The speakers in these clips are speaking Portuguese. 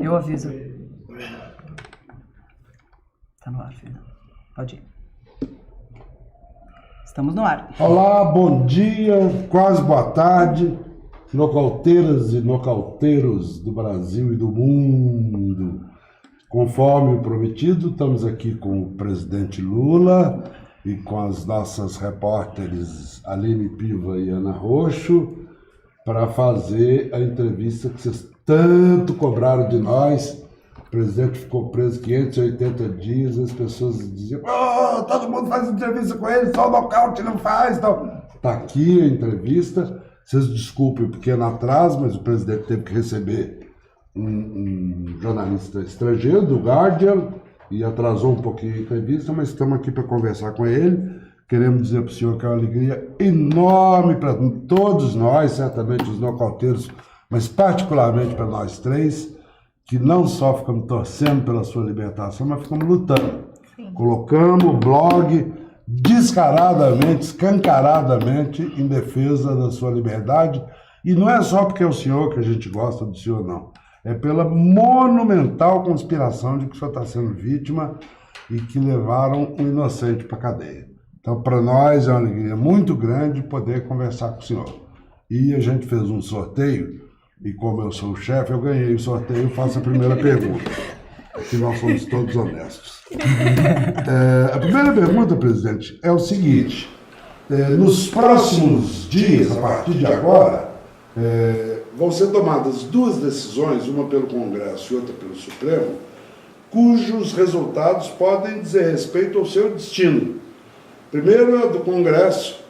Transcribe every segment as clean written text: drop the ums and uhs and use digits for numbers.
Eu aviso. Tá no ar, Fernando. Pode ir. Estamos no ar. Olá, bom dia, quase boa tarde, nocauteiras e nocauteiros do Brasil e do mundo. Conforme o prometido, estamos aqui com o presidente Lula e com as nossas repórteres Aline Piva e Ana Roxo para fazer a entrevista que vocês tanto cobraram de nós. O presidente ficou preso 580 dias, as pessoas diziam: oh, todo mundo faz entrevista com ele, só o nocaute não faz. Está aqui a entrevista. Vocês desculpem o pequeno atraso, mas o presidente teve que receber um jornalista estrangeiro, do Guardian, e atrasou um pouquinho a entrevista, mas estamos aqui para conversar com ele. Queremos dizer para o senhor que é uma alegria enorme para todos nós, certamente os nocauteiros, mas particularmente para nós três, que não só ficamos torcendo pela sua libertação, mas ficamos lutando. Sim. Colocamos o blog descaradamente, escancaradamente em defesa da sua liberdade, e não é só porque é o senhor que a gente gosta do senhor, não. É pela monumental conspiração de que o senhor está sendo vítima e que levaram um inocente para a cadeia. Então, para nós é uma alegria muito grande poder conversar com o senhor. E a gente fez um sorteio, e como eu sou o chefe, eu ganhei o sorteio e faço a primeira pergunta. Aqui nós somos todos honestos. A primeira pergunta, presidente, é o seguinte: nos próximos dias, a partir de agora, vão ser tomadas duas decisões, uma pelo Congresso e outra pelo Supremo, cujos resultados podem dizer respeito ao seu destino. Primeiro é do Congresso,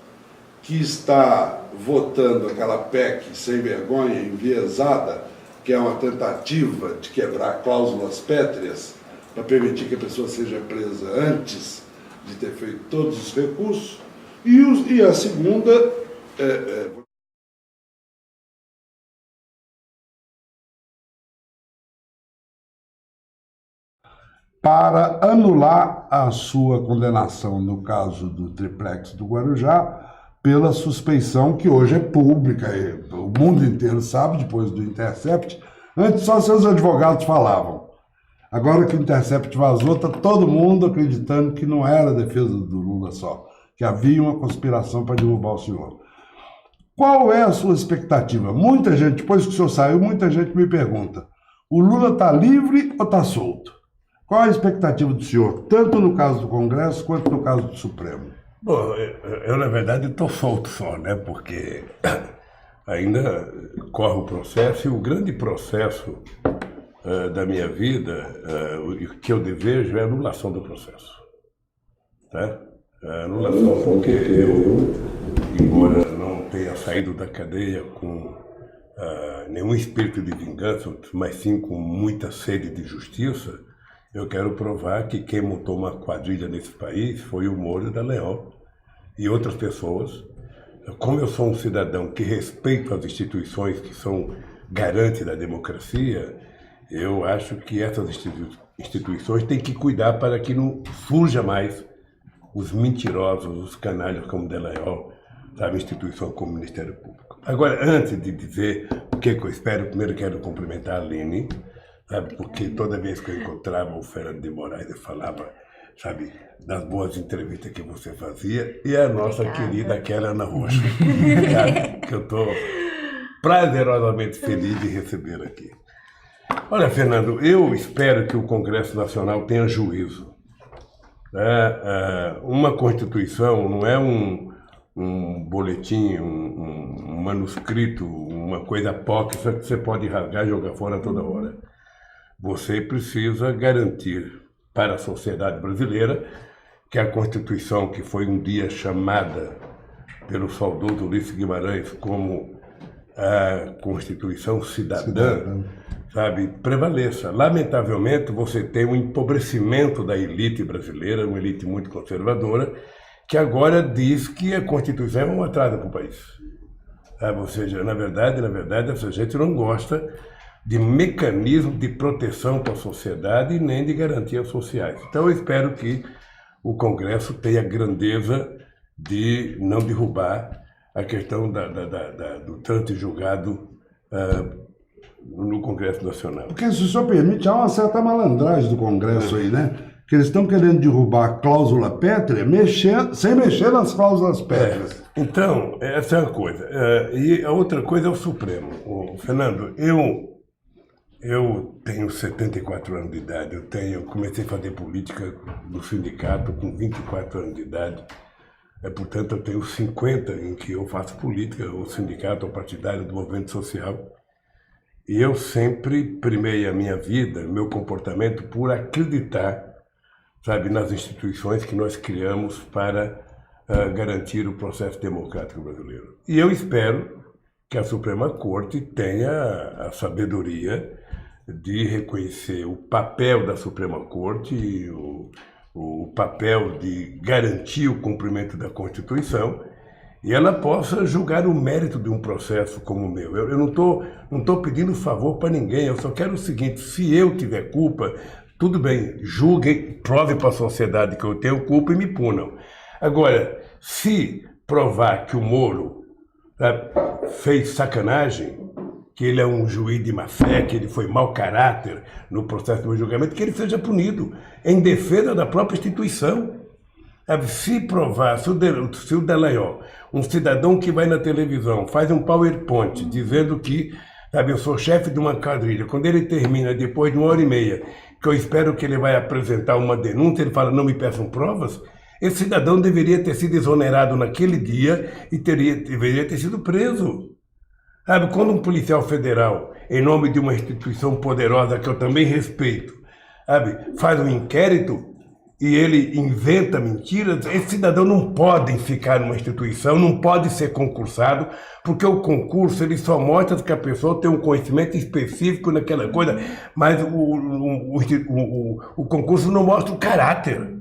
que está votando aquela PEC sem vergonha, enviesada, que é uma tentativa de quebrar cláusulas pétreas para permitir que a pessoa seja presa antes de ter feito todos os recursos. E a segunda para anular a sua condenação no caso do triplex do Guarujá, pela suspeição que hoje é pública, o mundo inteiro sabe, depois do Intercept. Antes só seus advogados falavam. Agora que o Intercept vazou, está todo mundo acreditando que não era a defesa do Lula só, que havia uma conspiração para derrubar o senhor. Qual é a sua expectativa? Muita gente, depois que o senhor saiu, muita gente me pergunta: o Lula está livre ou está solto? Qual a expectativa do senhor, tanto no caso do Congresso quanto no caso do Supremo? Bom, eu na verdade estou solto só, né? Porque ainda corre o processo, e o grande processo da minha vida, o que eu desejo é a anulação do processo. Tá? A anulação, porque eu, embora não tenha saído da cadeia com nenhum espírito de vingança, mas sim com muita sede de justiça, eu quero provar que quem montou uma quadrilha nesse país foi o Moro da Leão e outras pessoas. Como eu sou um cidadão que respeita as instituições que são garantes da democracia, eu acho que essas instituições têm que cuidar para que não surja mais os mentirosos, os canalhas como Dallagnol, sabe, instituição como o Ministério Público. Agora, antes de dizer o que eu espero, primeiro quero cumprimentar a Aline, sabe, porque toda vez que eu encontrava o Fernando de Moraes, eu falava, sabe, das boas entrevistas que você fazia, e a nossa querida aquela Ana Roxo, que eu estou prazerosamente feliz de receber aqui. Olha, Fernando, eu espero que o Congresso Nacional tenha juízo. Uma Constituição não é um boletim, um manuscrito, uma coisa apócrifa que você pode rasgar e jogar fora toda hora. Você precisa garantir para a sociedade brasileira que a Constituição, que foi um dia chamada pelo saudoso Ulisses Guimarães como a Constituição cidadã, sabe, prevaleça. Lamentavelmente, você tem um empobrecimento da elite brasileira, uma elite muito conservadora, que agora diz que a Constituição é uma atraso para o país. Ou seja, na verdade, essa gente não gosta de mecanismo de proteção para a sociedade e nem de garantias sociais. Então eu espero que o Congresso tenha a grandeza de não derrubar a questão do tanto julgado no Congresso Nacional. Porque, se o senhor permite, há uma certa malandragem do Congresso aí, né? Que eles estão querendo derrubar a cláusula pétrea sem mexer nas cláusulas pétreas. Então, essa é uma coisa. E a outra coisa é o Supremo. Fernando, eu tenho 74 anos de idade, eu comecei a fazer política no sindicato com 24 anos de idade. Portanto, eu tenho 50 em que eu faço política, o sindicato, o partidário do movimento social. E eu sempre primei a minha vida, meu comportamento, por acreditar, sabe, nas instituições que nós criamos para garantir o processo democrático brasileiro. E eu espero que a Suprema Corte tenha a sabedoria de reconhecer o papel da Suprema Corte, o papel de garantir o cumprimento da Constituição, e ela possa julgar o mérito de um processo como o meu. Eu não tô pedindo favor para ninguém, eu só quero o seguinte: se eu tiver culpa, tudo bem, julguem, prove para a sociedade que eu tenho culpa e me punam. Agora, se provar que o Moro fez sacanagem, que ele é um juiz de má fé, que ele foi mau caráter no processo do julgamento, que ele seja punido em defesa da própria instituição. Se provar, se o Dallagnol, um cidadão que vai na televisão, faz um PowerPoint dizendo que, eu sou chefe de uma quadrilha, quando ele termina, depois de 1h30, que eu espero que ele vai apresentar uma denúncia, ele fala, não me peçam provas, esse cidadão deveria ter sido exonerado naquele dia e deveria ter sido preso. Quando um policial federal, em nome de uma instituição poderosa que eu também respeito, faz um inquérito e ele inventa mentiras, esse cidadão não pode ficar numa instituição, não pode ser concursado, porque o concurso ele só mostra que a pessoa tem um conhecimento específico naquela coisa, mas o concurso não mostra o caráter.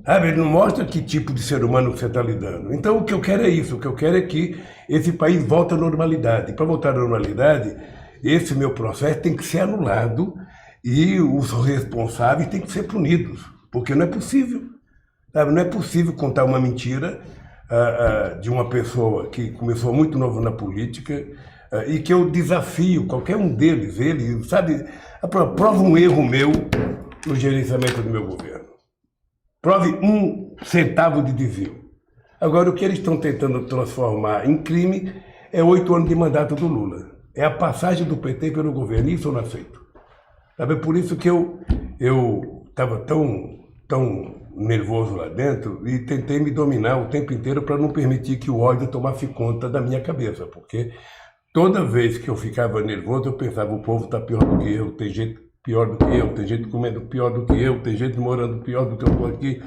Ele não mostra que tipo de ser humano você está lidando. Então o que eu quero é isso, o que eu quero é que esse país volte à normalidade. Para voltar à normalidade, esse meu processo tem que ser anulado e os responsáveis têm que ser punidos, porque não é possível. Não é possível contar uma mentira de uma pessoa que começou muito novo na política e que eu desafio qualquer um deles, prova um erro meu no gerenciamento do meu governo. Prove 1 centavo de desvio. Agora, o que eles estão tentando transformar em crime é 8 anos de mandato do Lula. É a passagem do PT pelo governo. Isso eu não aceito. Por isso que eu estava tão nervoso lá dentro e tentei me dominar o tempo inteiro para não permitir que o ódio tomasse conta da minha cabeça. Porque toda vez que eu ficava nervoso, eu pensava, o povo está pior do que eu, tem gente pior do que eu, tem gente comendo pior do que eu, tem gente morando pior do que eu estou aqui,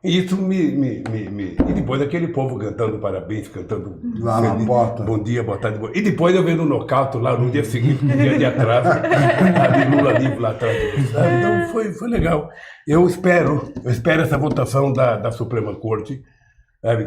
E isso E depois aquele povo cantando parabéns, cantando lá na porta. Bom dia, boa tarde, bom... E depois eu vendo o nocaute lá no dia seguinte, no dia de atraso, de Lula livre lá atrás. Então foi legal. Eu espero essa votação da Suprema Corte,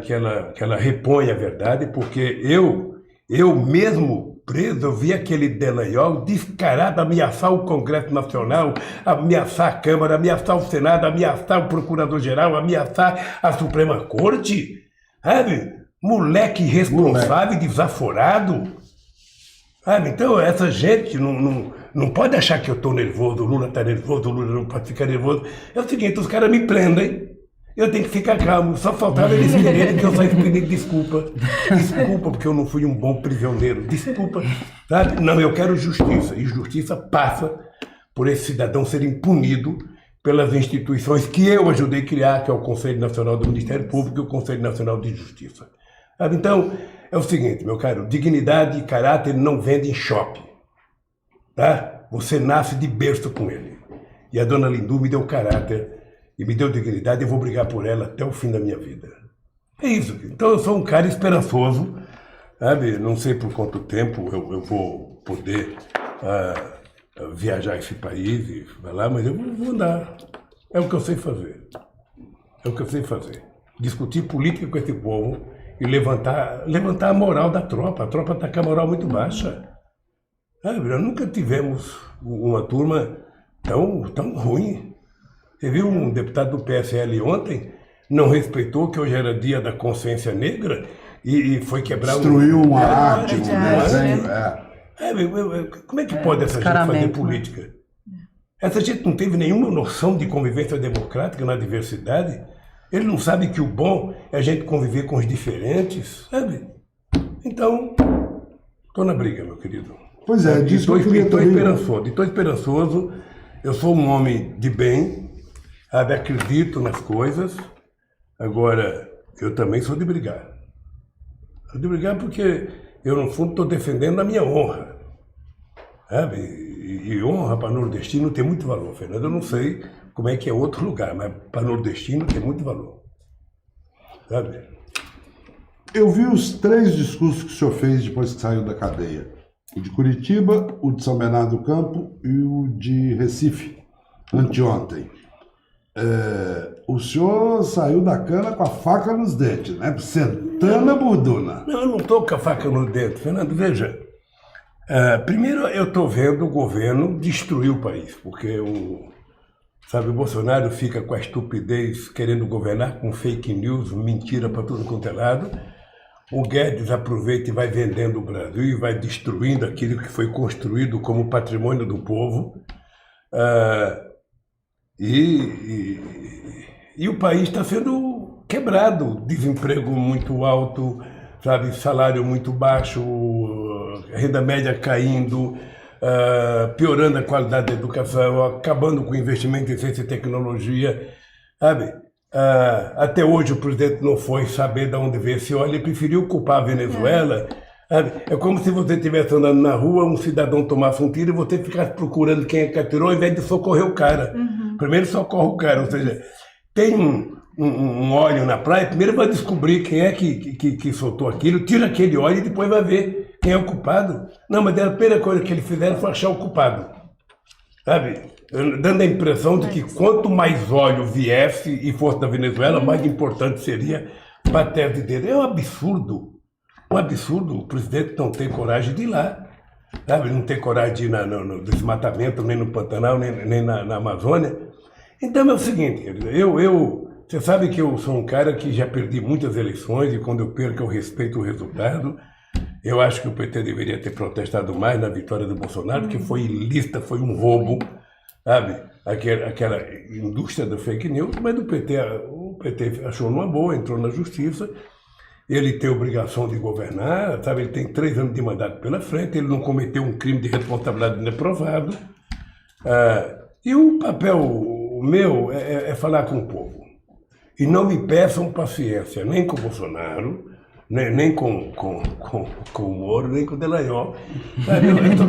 que ela reponha a verdade, porque eu mesmo preso, eu vi aquele Dallagnol descarado ameaçar o Congresso Nacional, ameaçar a Câmara, ameaçar o Senado, ameaçar o Procurador-Geral, ameaçar a Suprema Corte. Moleque irresponsável, desaforado. Então, essa gente não pode achar que eu estou nervoso, o Lula está nervoso, o Lula não pode ficar nervoso. É o seguinte, os caras me prendem. Eu tenho que ficar calmo, só faltava eles quererem que eu saísse pedindo desculpa. Desculpa, porque eu não fui um bom prisioneiro. Desculpa, Não, eu quero justiça. E justiça passa por esse cidadão ser punido pelas instituições que eu ajudei a criar, que é o Conselho Nacional do Ministério Público e o Conselho Nacional de Justiça. Então, é o seguinte, meu caro, dignidade e caráter não vendem em shopping. Você nasce de berço com ele. E a dona Lindu me deu caráter e me deu dignidade, eu vou brigar por ela até o fim da minha vida. É isso. Então eu sou um cara esperançoso, Não sei por quanto tempo eu vou poder viajar esse país e falar, mas eu vou andar. É o que eu sei fazer. Discutir política com esse povo e levantar a moral da tropa. A tropa está com a moral muito baixa. Nós nunca tivemos uma turma tão ruim. Você viu um deputado do PSL ontem, não respeitou que hoje era dia da consciência negra e foi quebrar destruiu uma arte, um desenho. Como é que pode essa gente fazer descaramento, política? Essa gente não teve nenhuma noção de convivência democrática na diversidade. Ele não sabe que o bom é a gente conviver com os diferentes, sabe? Então, estou na briga, meu querido. Pois é, disso que eu queria também... Estou esperançoso. Eu sou um homem de bem, sabe? Acredito nas coisas. Agora, eu também sou de brigar. Sou de brigar porque eu, no fundo, estou defendendo a minha honra. Sabe? E honra para nordestino tem muito valor, Fernando. Eu não sei como é que é outro lugar, mas para nordestino tem muito valor. Sabe? Eu vi os 3 discursos que o senhor fez depois que saiu da cadeia. O de Curitiba, o de São Bernardo do Campo e o de Recife, anteontem. O senhor saiu da cana com a faca nos dentes, né? Sentando a burduna. Não, eu não estou com a faca no dente, Fernando. Veja, primeiro eu estou vendo o governo destruir o país, porque o Bolsonaro fica com a estupidez querendo governar com fake news, mentira para tudo quanto é lado. O Guedes aproveita e vai vendendo o Brasil e vai destruindo aquilo que foi construído como patrimônio do povo. E o país está sendo quebrado, desemprego muito alto, sabe, salário muito baixo, renda média caindo, piorando a qualidade da educação, acabando com o investimento em ciência e tecnologia, sabe? Até hoje o presidente não foi saber de onde veio esse óleo, ele preferiu culpar a Venezuela. Sabe? É como se você estivesse andando na rua, um cidadão tomasse um tiro e você ficasse procurando quem é que atirou ao invés de socorrer o cara. Primeiro socorre o cara, ou seja, tem um óleo na praia, primeiro vai descobrir quem é que soltou aquilo, tira aquele óleo e depois vai ver quem é o culpado. Não, mas a primeira coisa que eles fizeram foi achar o culpado. Sabe? Dando a impressão de que quanto mais óleo viesse e fosse da Venezuela, mais importante seria para a tese dele. É um absurdo o presidente não ter coragem de ir lá, sabe? Não ter coragem de ir no desmatamento, nem no Pantanal, nem na Amazônia. Então é o seguinte, você sabe que eu sou um cara que já perdi muitas eleições e quando eu perco eu respeito o resultado. Eu acho que o PT deveria ter protestado mais na vitória do Bolsonaro, porque foi ilícita, foi um roubo, sabe? Aquela indústria do fake news, mas o PT achou numa boa, entrou na justiça. Ele tem obrigação de governar, sabe? Ele tem 3 anos de mandato pela frente, ele não cometeu um crime de responsabilidade reprovado. E o papel meu é falar com o povo. E não me peçam paciência, nem com o Bolsonaro, nem com o Moro, nem com o Dallagnol. Eu só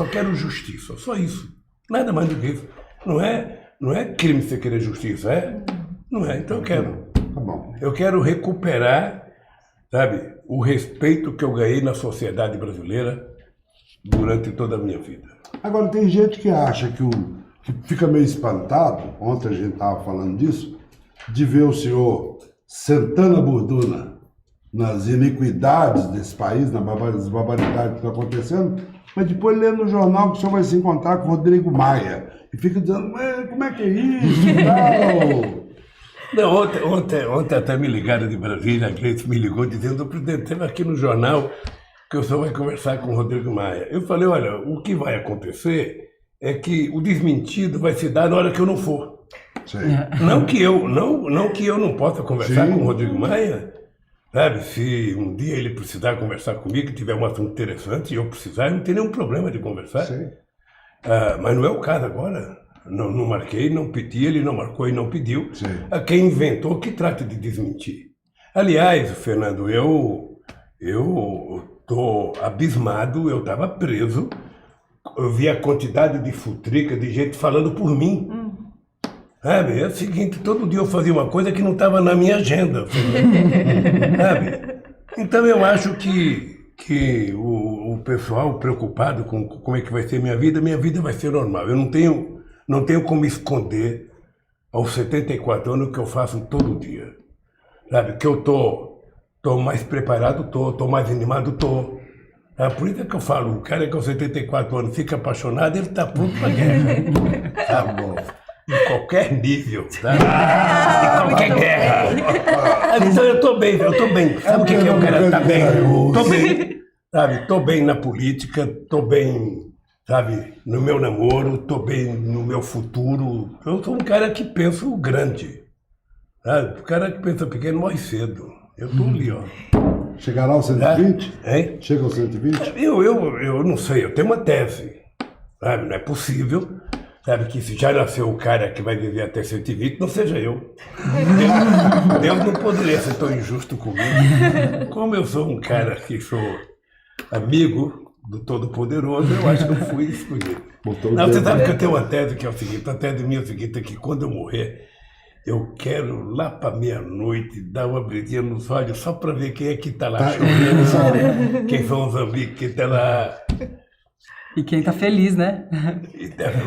quero justiça, só isso. Nada mais do que isso. Não é crime você querer justiça, é? Não é, então eu quero. Tá bom. Eu quero recuperar, sabe, o respeito que eu ganhei na sociedade brasileira durante toda a minha vida. Agora, tem gente que acha que fica meio espantado, ontem a gente estava falando disso, de ver o senhor sentando a burduna nas iniquidades desse país, nas barbaridades que estão acontecendo, mas depois lê no jornal que o senhor vai se encontrar com o Rodrigo Maia e fica dizendo, como é que é isso e tal... Não, ontem até me ligaram de Brasília, a Gleice me ligou dizendo, presidente, teve aqui no jornal que o senhor vai conversar com o Rodrigo Maia. Eu falei, olha, o que vai acontecer é que o desmentido vai se dar na hora que eu não for. Sim. Não que eu não possa conversar Sim. com o Rodrigo Maia, sabe? Se um dia ele precisar conversar comigo, que tiver um assunto interessante e eu precisar, eu não tenho nenhum problema de conversar. Sim. Mas não é o caso agora. Não marquei, não pedi, ele não marcou e não pediu. Sim. Quem inventou que trata de desmentir. Aliás, Fernando, eu estou abismado, eu estava preso, eu vi a quantidade de futrica, de gente falando por mim. Sabe? É o seguinte, todo dia eu fazia uma coisa que não estava na minha agenda. Sabe? Então eu acho que o pessoal preocupado com como é que vai ser minha vida vai ser normal. Eu não tenho como esconder aos 74 anos o que eu faço todo dia. Sabe? Que eu tô mais preparado, tô mais animado, tô. Por isso é que eu falo, o cara que aos 74 anos fica apaixonado, ele está pronto para a guerra. Tá bom. Em qualquer nível, tá? Em qualquer guerra. Então eu tô bem. Sabe o que é o cara tá bem? Tô bem. Sabe, tô bem na política, tô bem, sabe, no meu namoro, tô bem no meu futuro. Eu sou um cara que penso grande. Sabe? O cara que pensa pequeno morre cedo. Eu tô ali, ó. Chegará aos 120? Hein? Chega aos 120? Eu não sei, eu tenho uma tese. Sabe? Não é possível, sabe, que se já nasceu o cara que vai viver até 120, não seja eu. Deus não poderia ser tão injusto comigo. Como eu sou um cara que sou amigo do Todo-Poderoso, eu acho que eu fui escolhido. Não, você sabe que eu tenho uma tese que é o seguinte, a tese minha é o seguinte, é que quando eu morrer, eu quero lá para meia-noite dar uma brilhinha nos olhos só para ver quem é que está lá chorando, quem são os amigos que estão lá. E quem tá feliz, né?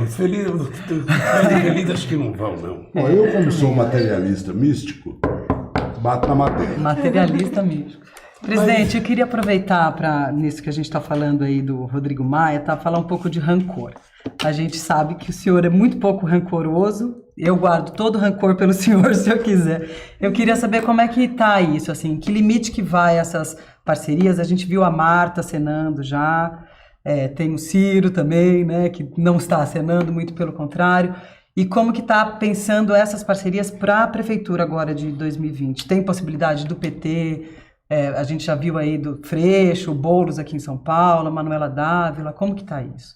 Os felizes acho que não vão, não. Bom, eu, como sou materialista místico, bato na matéria. Materialista mesmo. Presidente, eu queria aproveitar para, nisso que a gente está falando aí do Rodrigo Maia, falar um pouco de rancor. A gente sabe que o senhor é muito pouco rancoroso, eu guardo todo o rancor pelo senhor, se eu quiser. Eu queria saber como é que está isso, assim, que limite que vai essas parcerias. A gente viu a Marta acenando já, tem o Ciro também, né, que não está acenando, muito pelo contrário. E como que está pensando essas parcerias para a prefeitura agora de 2020? Tem possibilidade do PT... a gente já viu aí do Freixo, o Boulos aqui em São Paulo, a Manuela Dávila, como que está isso?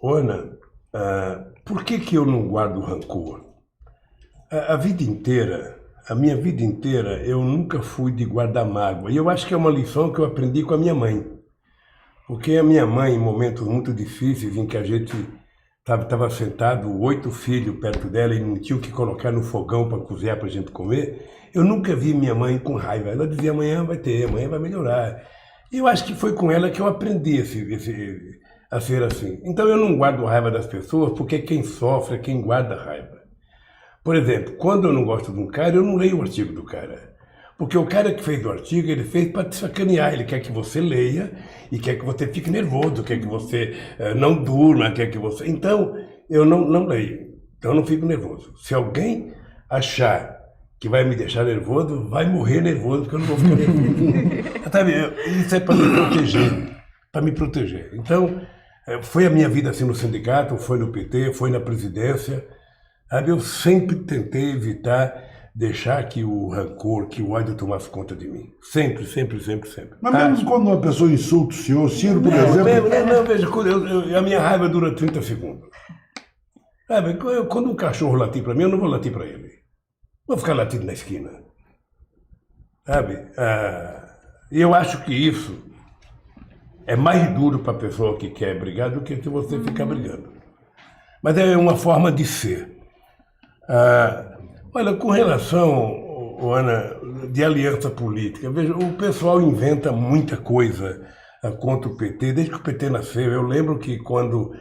Ana, por que eu não guardo rancor? A vida inteira, a minha vida inteira, eu nunca fui de guardar mágoa. E eu acho que é uma lição que eu aprendi com a minha mãe. Porque a minha mãe, em momentos muito difíceis, em que a gente estava sentado, 8 filhos perto dela e não tinha o que colocar no fogão para cozinhar para a gente comer, eu nunca vi minha mãe com raiva. Ela dizia, amanhã vai ter, amanhã vai melhorar. E eu acho que foi com ela que eu aprendi a ser assim. Então eu não guardo raiva das pessoas, porque quem sofre é quem guarda raiva. Por exemplo, quando eu não gosto de um cara, eu não leio o artigo do cara. Porque o cara que fez o artigo, ele fez para te sacanear. Ele quer que você leia e quer que você fique nervoso, quer que você não durma, quer que você... Então, eu não leio. Então, eu não fico nervoso. Se alguém achar que vai me deixar nervoso, vai morrer nervoso, porque eu não vou ficar nervoso. Sabe, isso é para me proteger. Para me proteger. Então, foi a minha vida assim no sindicato, foi no PT, foi na presidência. Sabe, eu sempre tentei evitar deixar que o rancor, que o ódio tomasse conta de mim. Sempre, sempre, sempre, sempre. Mas mesmo quando uma pessoa insulta o senhor, Ciro, por exemplo... Não, veja, a minha raiva dura 30 segundos. Sabe, quando um cachorro latir para mim, eu não vou latir para ele. Vou ficar latindo na esquina. Sabe? E eu acho que isso é mais duro para a pessoa que quer brigar do que se você ficar brigando. Mas é uma forma de ser. Olha, com relação, Ana, de aliança política, veja, o pessoal inventa muita coisa contra o PT, desde que o PT nasceu. Eu lembro que quando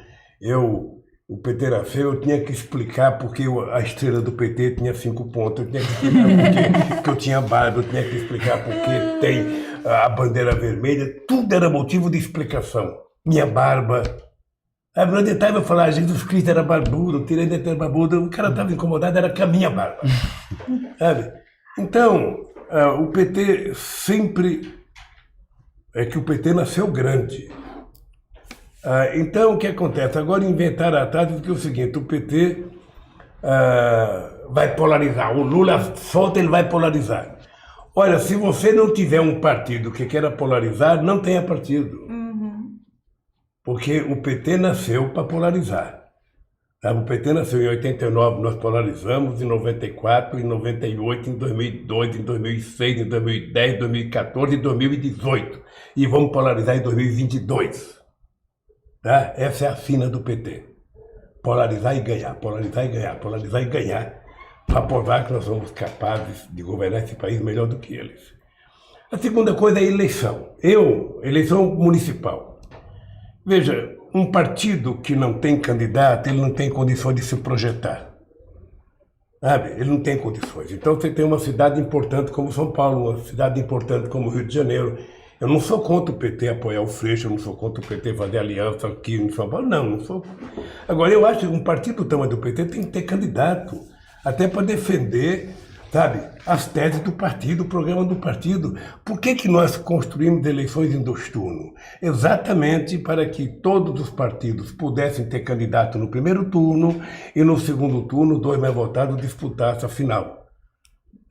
o PT nasceu, eu tinha que explicar porque a estrela do PT tinha 5 pontos, eu tinha que explicar porque eu tinha barba, eu tinha que explicar porque tem a bandeira vermelha, tudo era motivo de explicação. Minha barba. No detalhe eu falar, Jesus Cristo era barbudo, eu tirei de barbudo, o cara estava incomodado, era com a minha barba. Sabe? Então, o PT sempre... É que o PT nasceu grande. Então, o que acontece? Agora inventaram a tática que é o seguinte, o PT vai polarizar, o Lula solta, ele vai polarizar. Olha, se você não tiver um partido que queira polarizar, não tenha partido. Porque o PT nasceu para polarizar. Sabe? O PT nasceu em 89, nós polarizamos, em 94, em 98, em 2002, em 2006, em 2010, 2014 e 2018. E vamos polarizar em 2022. Tá? Essa é a sina do PT. Polarizar e ganhar, polarizar e ganhar, polarizar e ganhar, para provar que nós somos capazes de governar esse país melhor do que eles. A segunda coisa é a eleição. Eleição municipal. Veja, um partido que não tem candidato, ele não tem condições de se projetar. Sabe? Ele não tem condições. Então você tem uma cidade importante como São Paulo, uma cidade importante como Rio de Janeiro. Eu não sou contra o PT apoiar o Freixo, eu não sou contra o PT fazer aliança aqui em São Paulo, não sou. Agora, eu acho que um partido do tamanho do PT tem que ter candidato, até para defender, sabe, as teses do partido, o programa do partido. Por que nós construímos eleições em 2 turnos? Exatamente para que todos os partidos pudessem ter candidato no primeiro turno e no segundo turno, 2 mais votados disputassem a final.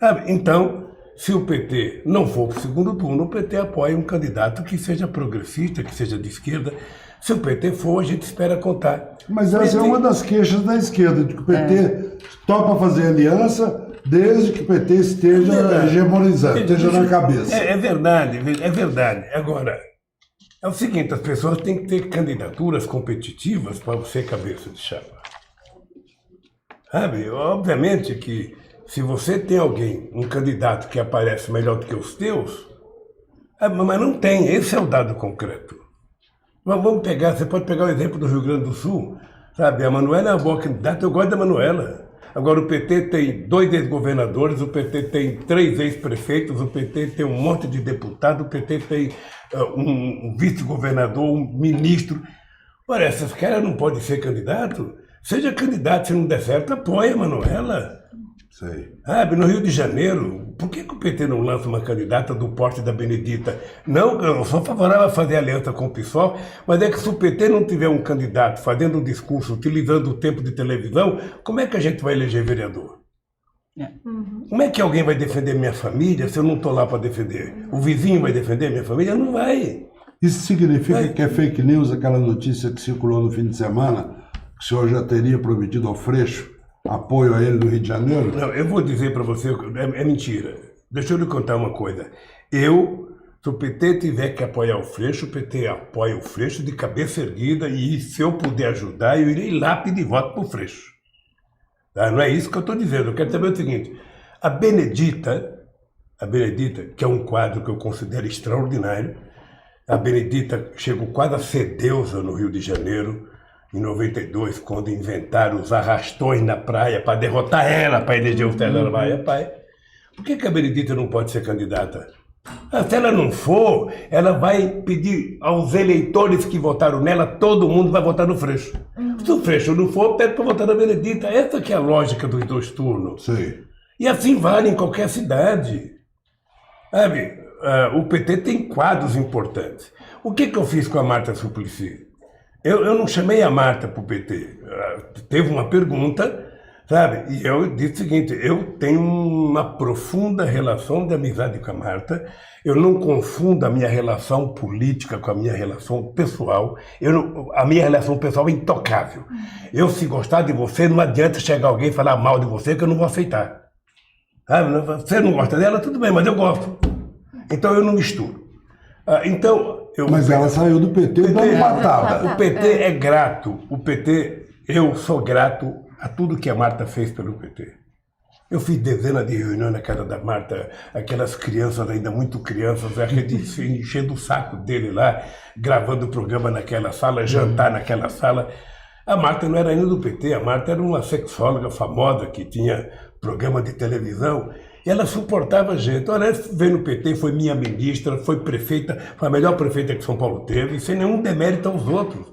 Sabe? Então, se o PT não for para o segundo turno, o PT apoia um candidato que seja progressista, que seja de esquerda. Se o PT for, a gente espera contar. Mas essa é uma das queixas da esquerda, de que o PT topa fazer aliança desde que o PT esteja hegemonizando, esteja na cabeça. É verdade, é verdade. Agora, é o seguinte, as pessoas têm que ter candidaturas competitivas para ser cabeça de chapa. Sabe? Obviamente que se você tem alguém, um candidato que aparece melhor do que os teus, mas não tem, esse é o dado concreto. Vamos pegar, você pode pegar o exemplo do Rio Grande do Sul, sabe? A Manuela é uma boa candidata, eu gosto da Manuela. Agora o PT tem 2 ex-governadores, o PT tem 3 ex-prefeitos, o PT tem um monte de deputados, o PT tem um vice-governador, um ministro. Ora, esses caras não podem ser candidato? Seja candidato, se não der certo, apoia a Manuela. Sei. Sabe, no Rio de Janeiro, por que o PT não lança uma candidata do porte da Benedita? Não, eu sou favorável a fazer aliança com o PSOL, mas é que se o PT não tiver um candidato fazendo um discurso, utilizando o tempo de televisão, como é que a gente vai eleger vereador? Como é que alguém vai defender minha família se eu não estou lá para defender? O vizinho vai defender minha família? Não vai. Isso significa que é fake news aquela notícia que circulou no fim de semana, que o senhor já teria prometido ao Freixo apoio a ele no Rio de Janeiro? Não, eu vou dizer para você, é mentira. Deixa eu lhe contar uma coisa. Se o PT tiver que apoiar o Freixo, o PT apoia o Freixo de cabeça erguida e se eu puder ajudar, eu irei lá pedir voto para o Freixo. Tá? Não é isso que eu estou dizendo. Eu quero saber o seguinte, a Benedita, que é um quadro que eu considero extraordinário, a Benedita chegou quase a ser deusa no Rio de Janeiro, em 92, quando inventaram os arrastões na praia para derrotar ela, para eleger o Fernando Maia Pai. Por que a Benedita não pode ser candidata? Se ela não for, ela vai pedir aos eleitores que votaram nela, todo mundo vai votar no Freixo. Se o Freixo não for, pede para votar na Benedita. Essa que é a lógica dos 2 turnos. Sim. E assim vale em qualquer cidade. Sabe, o PT tem quadros importantes. O que eu fiz com a Marta Suplicy? Eu não chamei a Marta para o PT. Teve uma pergunta, sabe? E eu disse o seguinte, eu tenho uma profunda relação de amizade com a Marta. Eu não confundo a minha relação política com a minha relação pessoal. A minha relação pessoal é intocável. Se gostar de você, não adianta chegar alguém e falar mal de você que eu não vou aceitar. Sabe? Você não gosta dela, tudo bem, mas eu gosto. Então eu não misturo. Mas ela saiu do PT dando patada. O PT é grato. Eu sou grato a tudo que a Marta fez pelo PT. Eu fiz dezenas de reuniões na casa da Marta, aquelas crianças ainda muito crianças, enchendo o saco dele lá, gravando o programa naquela sala, jantar naquela sala. A Marta não era ainda do PT, a Marta era uma sexóloga famosa que tinha programa de televisão. E ela suportava a gente. Olha, veio no PT, foi minha ministra, foi prefeita, foi a melhor prefeita que São Paulo teve, sem nenhum demérito aos outros.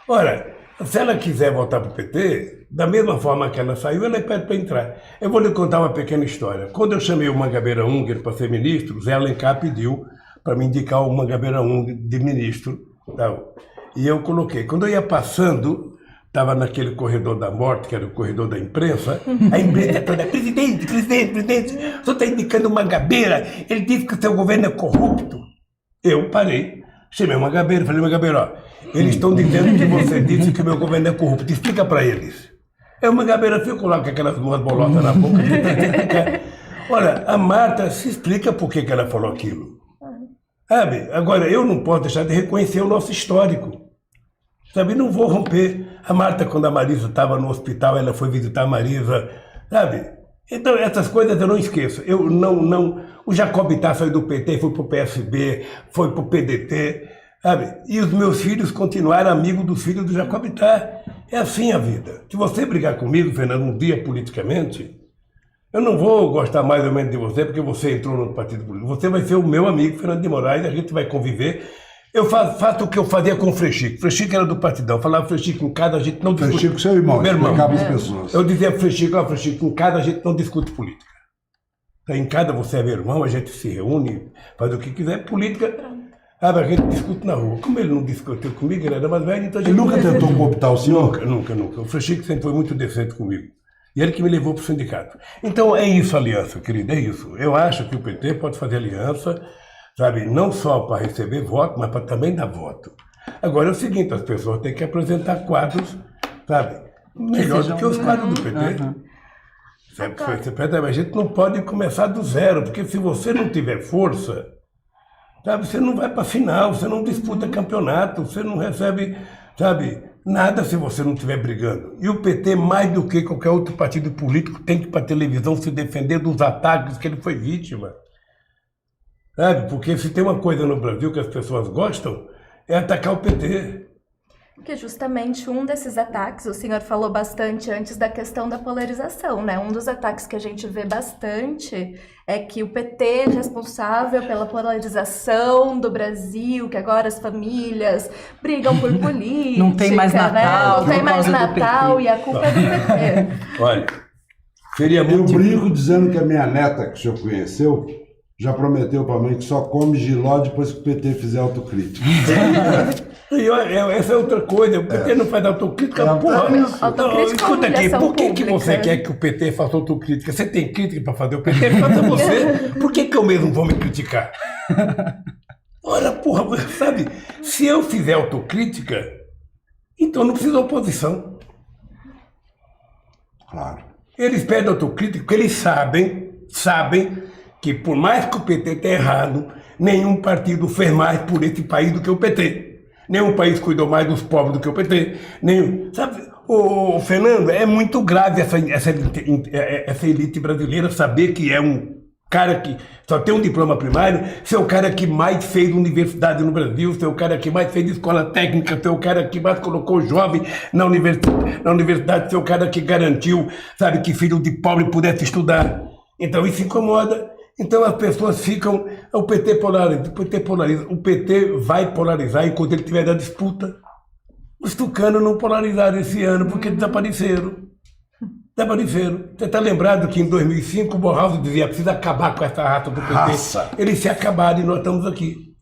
Ora, se ela quiser voltar para o PT, da mesma forma que ela saiu, ela pede para entrar. Eu vou lhe contar uma pequena história. Quando eu chamei o Mangabeira Unger para ser ministro, Zé Alencar pediu para me indicar o Mangabeira Unger de ministro. Tal. E eu coloquei. Quando eu ia passando, estava naquele corredor da morte, que era o corredor da imprensa, a imprensa toda, presidente, o senhor está indicando o Mangabeira, ele disse que o seu governo é corrupto. Eu parei, chamei o Mangabeira, falei, Mangabeira, ó, eles estão dizendo que você disse que o meu governo é corrupto, explica para eles. Aí o Mangabeira ficou lá com aquelas 2 bolotas na boca, olha, a Marta se explica por que ela falou aquilo. Sabe, agora eu não posso deixar de reconhecer o nosso histórico. Sabe, não vou romper. A Marta, quando a Marisa estava no hospital, ela foi visitar a Marisa, sabe? Então, essas coisas eu não esqueço. O Jacobitá saiu do PT, foi para o PSB, foi para o PDT, sabe? E os meus filhos continuaram amigos dos filhos do Jacobitá. É assim a vida. Se você brigar comigo, Fernando, um dia politicamente, eu não vou gostar mais ou menos de você porque você entrou no partido político. Você vai ser o meu amigo, Fernando de Moraes, a gente vai conviver. Eu faço o que eu fazia com o Frechico. Frechico era do Partidão. Eu falava, Frechico, em casa a gente não discute. Frechico, seu irmão, meu irmão. As pessoas. Eu dizia, Frechico, em casa a gente não discute política. Em casa você é meu irmão, a gente se reúne, faz o que quiser. Política, a gente discute na rua. Como ele não discutiu comigo, ele era mais velho, então a gente... Ele nunca tentou cooptar o senhor? Nunca. O Francisco sempre foi muito decente comigo. E ele que me levou para o sindicato. Então é isso a aliança, querido, é isso. Eu acho que o PT pode fazer aliança, sabe, não só para receber voto, mas para também dar voto. Agora é o seguinte, as pessoas têm que apresentar quadros, sabe, melhor do que os quadros do PT. A gente não pode começar do zero, porque se você não tiver força, sabe, você não vai para a final, você não disputa campeonato, você não recebe, sabe, nada se você não estiver brigando. E o PT, mais do que qualquer outro partido político, tem que ir para a televisão se defender dos ataques que ele foi vítima. Sabe? Porque se tem uma coisa no Brasil que as pessoas gostam, é atacar o PT. Porque justamente um desses ataques, o senhor falou bastante antes da questão da polarização, né? Um dos ataques que a gente vê bastante é que o PT é responsável pela polarização do Brasil, que agora as famílias brigam por política, não tem mais Natal, né? Não tem mais Natal e a culpa é do PT. Olha, seria Eu muito... brinco dizendo que a minha neta, que o senhor conheceu, já prometeu para a mãe que só come giló depois que o PT fizer autocrítica. E essa é outra coisa, o PT não faz autocrítica, porra. Autocrítica Escuta é aqui, por que pública. você quer que o PT faça autocrítica? Você tem crítica para fazer o PT? Faça você. Por que eu mesmo vou me criticar? Ora, porra, sabe, se eu fizer autocrítica, então não precisa oposição. Claro. Eles pedem autocrítica porque eles sabem que por mais que o PT tenha errado, nenhum partido fez mais por esse país do que o PT. Nenhum país cuidou mais dos pobres do que o PT. Sabe, o Fernando, é muito grave essa elite brasileira saber que é um cara que só tem um diploma primário, ser o cara que mais fez universidade no Brasil, ser o cara que mais fez escola técnica, ser o cara que mais colocou jovem na universidade, ser o cara que garantiu, sabe, que filho de pobre pudesse estudar. Então isso incomoda. Então as pessoas ficam, o PT polariza, o PT vai polarizar enquanto ele estiver na disputa. Os tucanos não polarizaram esse ano porque desapareceram. Você está lembrado que em 2005 o Borrauso dizia precisa acabar com essa raça do PT. Raça. Eles se acabaram e nós estamos aqui.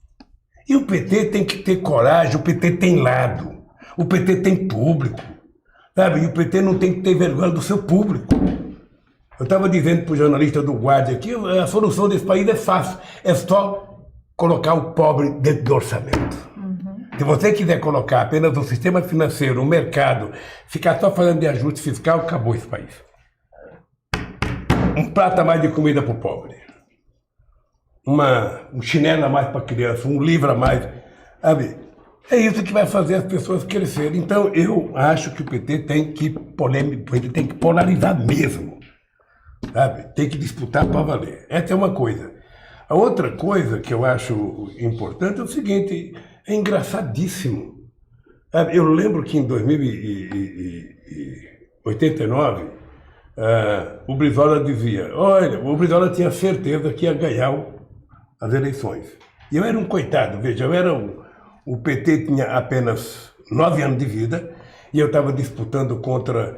E o PT tem que ter coragem, o PT tem lado, o PT tem público, sabe? E o PT não tem que ter vergonha do seu público. Eu estava dizendo para o jornalista do Guardia que a solução desse país é fácil, é só colocar o pobre dentro do orçamento. Se você quiser colocar apenas o sistema financeiro, o mercado, ficar só falando de ajuste fiscal, acabou esse país. Um prato a mais de comida para o pobre, um chinelo a mais para a criança, um livro a mais, sabe? É isso que vai fazer as pessoas crescerem. Então eu acho que o PT tem que polarizar mesmo. Sabe? Tem que disputar para valer. Essa é uma coisa. A outra coisa que eu acho importante é o seguinte, é engraçadíssimo. Sabe? Eu lembro que em 2089, o Brizola dizia, olha, o Brizola tinha certeza que ia ganhar as eleições. E eu era um coitado, veja, o PT tinha apenas 9 anos de vida e eu estava disputando contra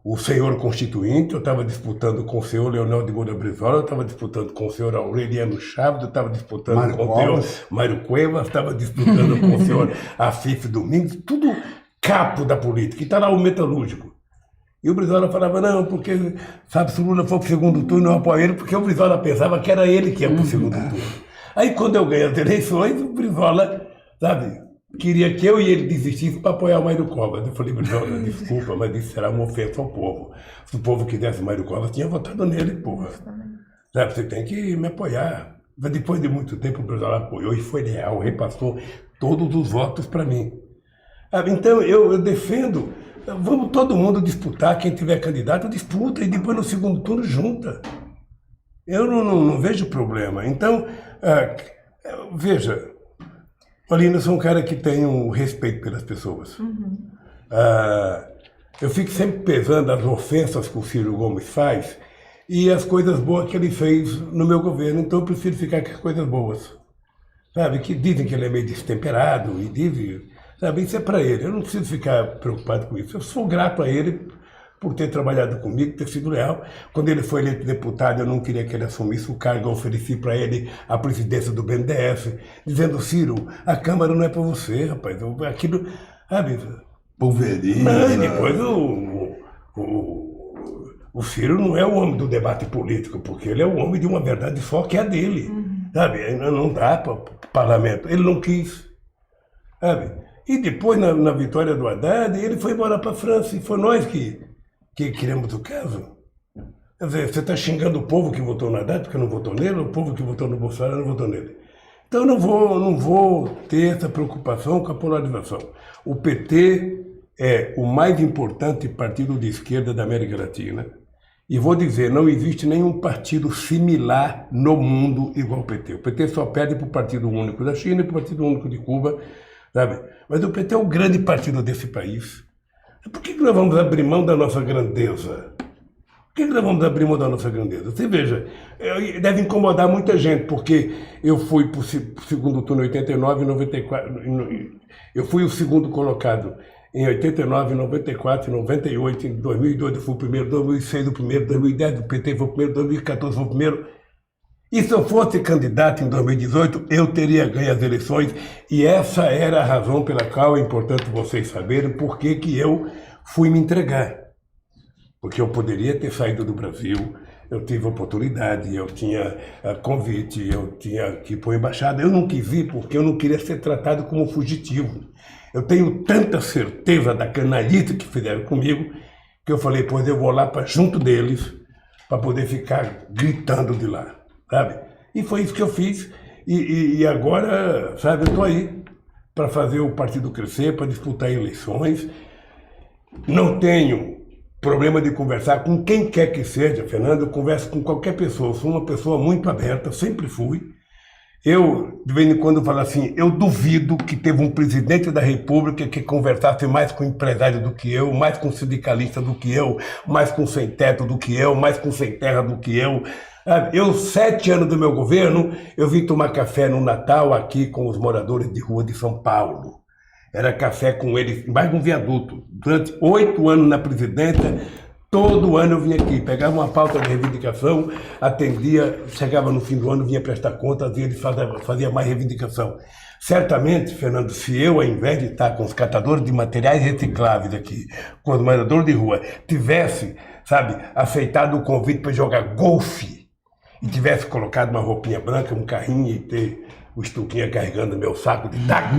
o senhor constituinte, eu estava disputando com o senhor Leonel de Moura Brizola, eu estava disputando com o senhor Aureliano Chaves, eu estava disputando com o senhor Mário Cuevas, estava disputando com o senhor Afif Domingos, tudo capo da política, e está lá o metalúrgico. E o Brizola falava, não, porque, sabe, se o Lula for para o segundo turno, eu apoio ele, porque o Brizola pensava que era ele que ia para o segundo turno. Aí, quando eu ganhei as eleições, o Brizola, sabe, queria que eu e ele desistissem para apoiar o Mário Covas. Eu falei, Brizola, desculpa, mas isso será uma ofensa ao povo. Se o povo quisesse o Mário Covas, tinha votado nele, porra. Sabe, você tem que me apoiar. Mas depois de muito tempo, o Brizola apoiou e foi leal, repassou todos os votos para mim. Então, eu defendo, vamos todo mundo disputar, quem tiver candidato, disputa, e depois no segundo turno junta. Eu não vejo problema. Então, veja, Paulina, eu sou um cara que tem um respeito pelas pessoas. Eu fico sempre pesando as ofensas que o Ciro Gomes faz e as coisas boas que ele fez no meu governo. Então eu prefiro ficar com as coisas boas. Sabe, que dizem que ele é meio destemperado e dizem, sabe, isso é para ele. Eu não preciso ficar preocupado com isso. Eu sou grato a ele, por ter trabalhado comigo, ter sido leal. Quando ele foi eleito deputado, eu não queria que ele assumisse o cargo, eu ofereci para ele a presidência do BNDES, dizendo, Ciro, a Câmara não é para você, rapaz, aquilo, sabe? Pulveriza. Mas depois o Ciro não é o homem do debate político, porque ele é o homem de uma verdade só, que é a dele, sabe? Não dá para o parlamento, ele não quis, sabe? E depois, na vitória do Haddad, ele foi embora para a França, e foi nós que queremos o caso. Quer dizer, você está xingando o povo que votou no Haddad porque não votou nele, o povo que votou no Bolsonaro não votou nele. Então eu não vou ter essa preocupação com a polarização. O PT é o mais importante partido de esquerda da América Latina. E vou dizer, não existe nenhum partido similar no mundo igual ao PT. O PT só perde para o Partido Único da China e para o Partido Único de Cuba, sabe? Mas o PT é o grande partido desse país. Por que nós vamos abrir mão da nossa grandeza? Por que nós vamos abrir mão da nossa grandeza? Você veja, deve incomodar muita gente, porque eu fui para o segundo turno em 89 e 94. Eu fui o segundo colocado em 89, 94, 98, em 2002 eu fui o primeiro, 2006 o primeiro, 2010 o PT foi o primeiro, 2014 foi o primeiro. E se eu fosse candidato em 2018, eu teria ganho as eleições, e essa era a razão pela qual é importante vocês saberem por que eu fui me entregar. Porque eu poderia ter saído do Brasil, eu tive oportunidade, eu tinha convite, eu tinha que ir para a embaixada. Eu não quis ir porque eu não queria ser tratado como fugitivo. Eu tenho tanta certeza da canalhita que fizeram comigo, que eu falei, pois eu vou lá para junto deles, para poder ficar gritando de lá, sabe? E foi isso que eu fiz, e agora, sabe, eu estou aí para fazer o partido crescer, para disputar eleições. Não tenho problema de conversar com quem quer que seja, Fernando, eu converso com qualquer pessoa, eu sou uma pessoa muito aberta, sempre fui. Eu, de vez em quando, falo assim, eu duvido que teve um presidente da República que conversasse mais com empresário do que eu, mais com sindicalista do que eu, mais com sem teto do que eu, mais com sem terra do que eu. Eu, 7 anos do meu governo, eu vim tomar café no Natal aqui com os moradores de rua de São Paulo. Era café com eles, mais um viaduto. Durante 8 anos na presidência, todo ano eu vinha aqui, pegava uma pauta de reivindicação, atendia, chegava no fim do ano, vinha prestar conta, às vezes fazia mais reivindicação. Certamente, Fernando, se eu, ao invés de estar com os catadores de materiais recicláveis aqui, com os moradores de rua, tivesse, sabe, aceitado o convite para jogar golfe, e tivesse colocado uma roupinha branca, um carrinho e ter o Estuquinha carregando meu saco de taco,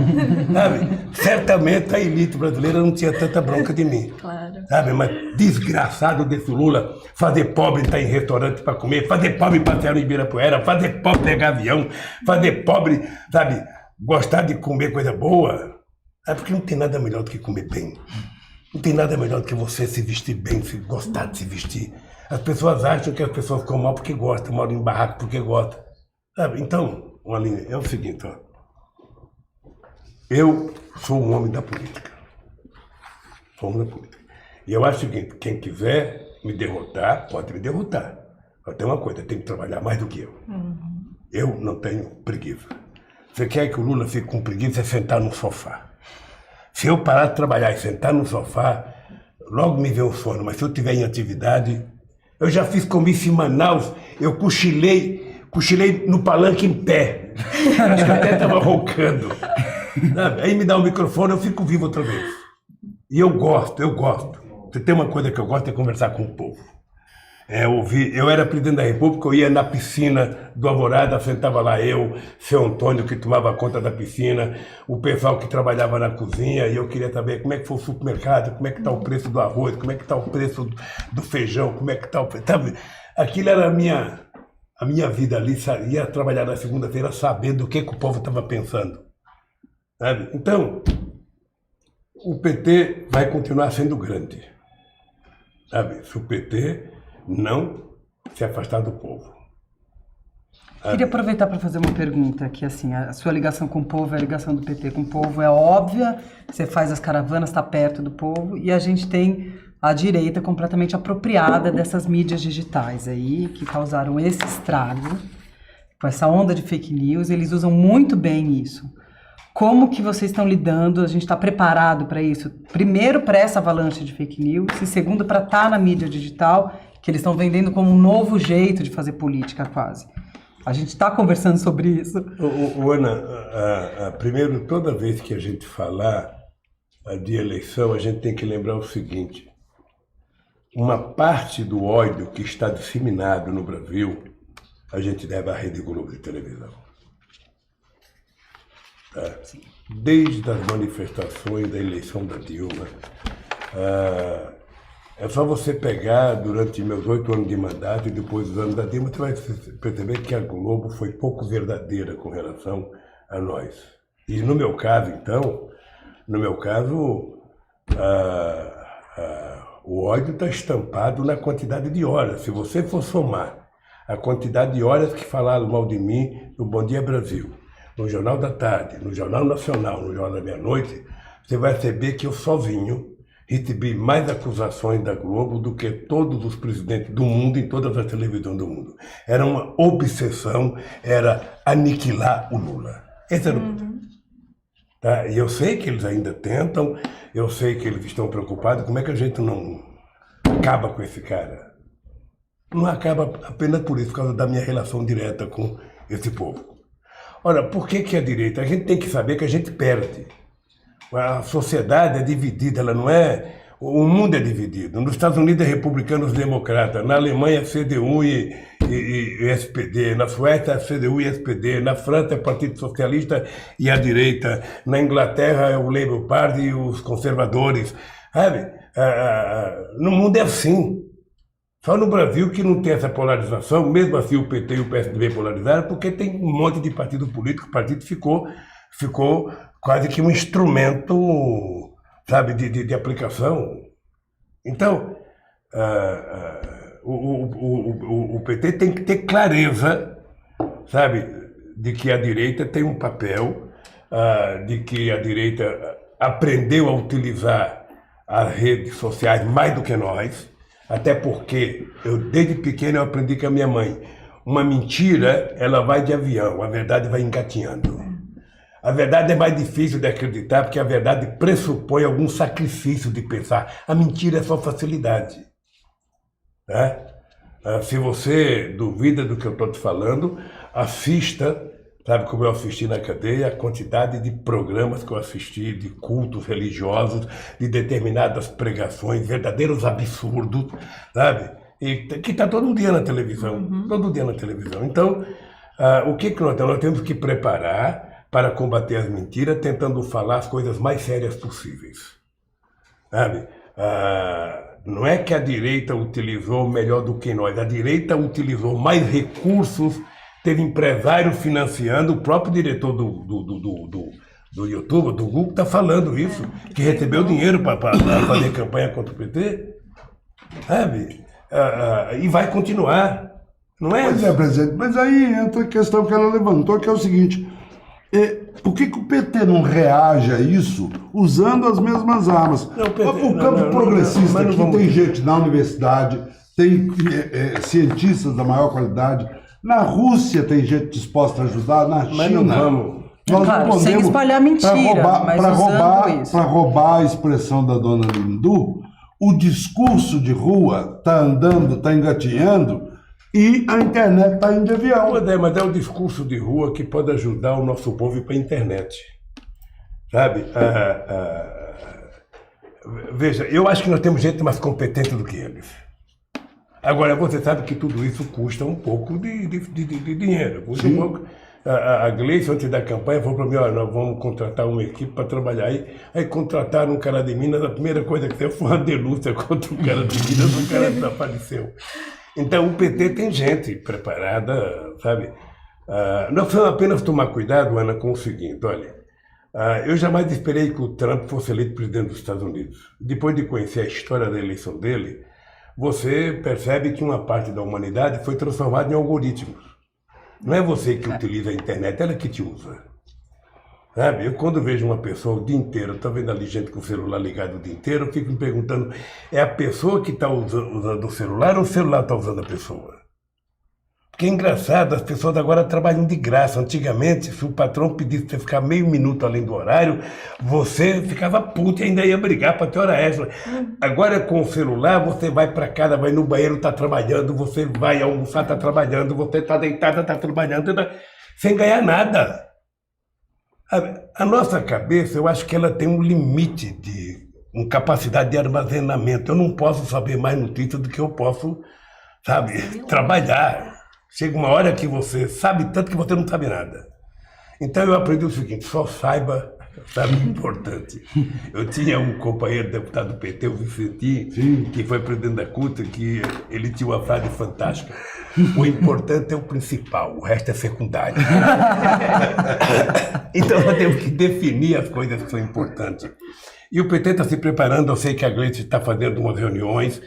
sabe? Certamente a elite brasileira não tinha tanta bronca de mim. Claro. Sabe? Mas desgraçado desse Lula, fazer pobre estar em restaurante para comer, fazer pobre passear no Ibirapuera, fazer pobre pegar avião, fazer pobre, sabe, gostar de comer coisa boa. É porque não tem nada melhor do que comer bem. Não tem nada melhor do que você se vestir bem, se gostar de se vestir. As pessoas acham que as pessoas ficam mal porque gostam, moram em barraco porque gostam. Sabe? Então, uma linha, é o seguinte, ó. Eu sou um homem da política. Sou um homem da política. E eu acho o seguinte, quem quiser me derrotar, pode me derrotar. Mas tem uma coisa, tem que trabalhar mais do que eu. Eu não tenho preguiça. Você quer que o Lula fique com preguiça, é sentar no sofá. Se eu parar de trabalhar e sentar no sofá, logo me vê o sono. Mas se eu estiver em atividade, eu já fiz comício em Manaus, eu cochilei no palanque em pé. Acho que até estava roncando. Aí me dá o microfone, eu fico vivo outra vez. E eu gosto. Se tem uma coisa que eu gosto é conversar com o povo. Eu era presidente da República, eu ia na piscina do Alvorada, sentava lá eu, seu Antônio, que tomava conta da piscina, o pessoal que trabalhava na cozinha, e eu queria saber como é que foi o supermercado, como é que está o preço do arroz, como é que está o preço do feijão, como é que está o preço... Sabe? Aquilo era a minha vida ali, ia trabalhar na segunda-feira sabendo o que o povo estava pensando. Sabe? Então, o PT vai continuar sendo grande. Sabe? Se o PT não se afastar do povo. Queria aproveitar para fazer uma pergunta, que assim, a sua ligação com o povo, a ligação do PT com o povo é óbvia, você faz as caravanas, está perto do povo, e a gente tem a direita completamente apropriada dessas mídias digitais aí, que causaram esse estrago, com essa onda de fake news, eles usam muito bem isso Como que vocês estão lidando? A gente está preparado para isso? Primeiro, para essa avalanche de fake news, e segundo, para estar na mídia digital, que eles estão vendendo como um novo jeito de fazer política, quase. A gente está conversando sobre isso. Ana, primeiro, toda vez que a gente falar de eleição, a gente tem que lembrar o seguinte: uma parte do ódio que está disseminado no Brasil, a gente deve à Rede Globo de televisão. Tá? Desde as manifestações da eleição da Dilma, é só você pegar durante meus 8 anos de mandato e depois dos anos da Dilma, você vai perceber que a Globo foi pouco verdadeira com relação a nós. E no meu caso, então, o ódio está estampado na quantidade de horas. Se você for somar a quantidade de horas que falaram mal de mim no Bom Dia Brasil, no Jornal da Tarde, no Jornal Nacional, no Jornal da Meia-Noite, você vai perceber que eu sozinho recebi mais acusações da Globo do que todos os presidentes do mundo em todas as televisões do mundo. Era uma obsessão, era aniquilar o Lula. Esse era o ponto. Tá? E eu sei que eles ainda tentam, eu sei que eles estão preocupados. Como é que a gente não acaba com esse cara? Não acaba apenas por isso, por causa da minha relação direta com esse povo. Ora, por que a direita? A gente tem que saber que a gente perde. A sociedade é dividida, ela não é... O mundo é dividido. Nos Estados Unidos é republicanos democratas, na Alemanha é CDU e SPD, na Suécia é CDU e SPD, na França é Partido Socialista e a direita, na Inglaterra é o Labour Party e os conservadores. Sabe? No mundo é assim. Só no Brasil que não tem essa polarização, mesmo assim o PT e o PSDB polarizaram, porque tem um monte de partido político, o partido ficou quase que um instrumento, sabe, de aplicação. Então, o PT tem que ter clareza, sabe, de que a direita tem um papel, de que a direita aprendeu a utilizar as redes sociais mais do que nós, até porque desde pequeno eu aprendi com a minha mãe, uma mentira, ela vai de avião, a verdade vai engatinhando. A verdade é mais difícil de acreditar, porque a verdade pressupõe algum sacrifício de pensar. A mentira é só facilidade. Né? Se você duvida do que eu estou te falando, assista, sabe como eu assisti na cadeia, a quantidade de programas que eu assisti, de cultos religiosos, de determinadas pregações, verdadeiros absurdos, sabe? E que está todo dia na televisão, todo dia na televisão. Então, o que nós temos? Nós temos que preparar para combater as mentiras, tentando falar as coisas mais sérias possíveis. Sabe? Não é que a direita utilizou melhor do que nós, a direita utilizou mais recursos, teve empresário financiando, o próprio diretor do YouTube, do Google, está falando isso, que recebeu dinheiro para fazer campanha contra o PT, sabe? E vai continuar. Não é? Pois é, presidente, mas aí entra a questão que ela levantou, que é o seguinte: por que o PT não reage a isso usando as mesmas armas? O campo progressista, aqui tem gente na universidade, tem cientistas da maior qualidade, na Rússia tem gente disposta a ajudar, na China. Mas não vamos. Nós claro, não podemos, sem espalhar mentira, para roubar a expressão da dona Lindu, o discurso de rua está andando, está engatinhando, e a internet está indo de avião. Mas é o discurso de rua que pode ajudar o nosso povo a ir para a internet. Sabe? Veja, eu acho que nós temos gente mais competente do que eles. Agora, você sabe que tudo isso custa um pouco de dinheiro. Custa um pouco. A Gleice, antes da campanha, falou para mim: olha, nós vamos contratar uma equipe para trabalhar. Aí contrataram um cara de Minas, a primeira coisa que fez foi uma denúncia contra o cara de Minas, o cara desapareceu. Então, o PT tem gente preparada, sabe? Nós precisamos apenas tomar cuidado, Ana, com o seguinte: olha, eu jamais esperei que o Trump fosse eleito presidente dos Estados Unidos. Depois de conhecer a história da eleição dele, você percebe que uma parte da humanidade foi transformada em algoritmos. Não é você que utiliza a internet, ela que te usa. Sabe? Eu, quando vejo uma pessoa o dia inteiro, estou vendo ali gente com o celular ligado o dia inteiro, eu fico me perguntando: é a pessoa que está usando o celular ou o celular está usando a pessoa? Porque é engraçado, as pessoas agora trabalham de graça. Antigamente, se o patrão pedisse para você ficar meio minuto além do horário, você ficava puto e ainda ia brigar para ter hora extra. Agora, com o celular, você vai para casa, vai no banheiro, está trabalhando, você vai almoçar, está trabalhando, você está deitada, está trabalhando, sem ganhar nada. A nossa cabeça, eu acho que ela tem um limite uma capacidade de armazenamento. Eu não posso saber mais notícias do que eu posso, sabe, trabalhar. Chega uma hora que você sabe tanto que você não sabe nada. Então eu aprendi o seguinte, só saiba, sabe, importante. Eu tinha um companheiro deputado do PT, o Vicentinho, que foi presidente da CUT, que ele tinha uma frase fantástica. O importante é o principal, o resto é secundário. Então nós temos que definir as coisas que são importantes. E o PT está se preparando, eu sei que a Gleice está fazendo umas reuniões,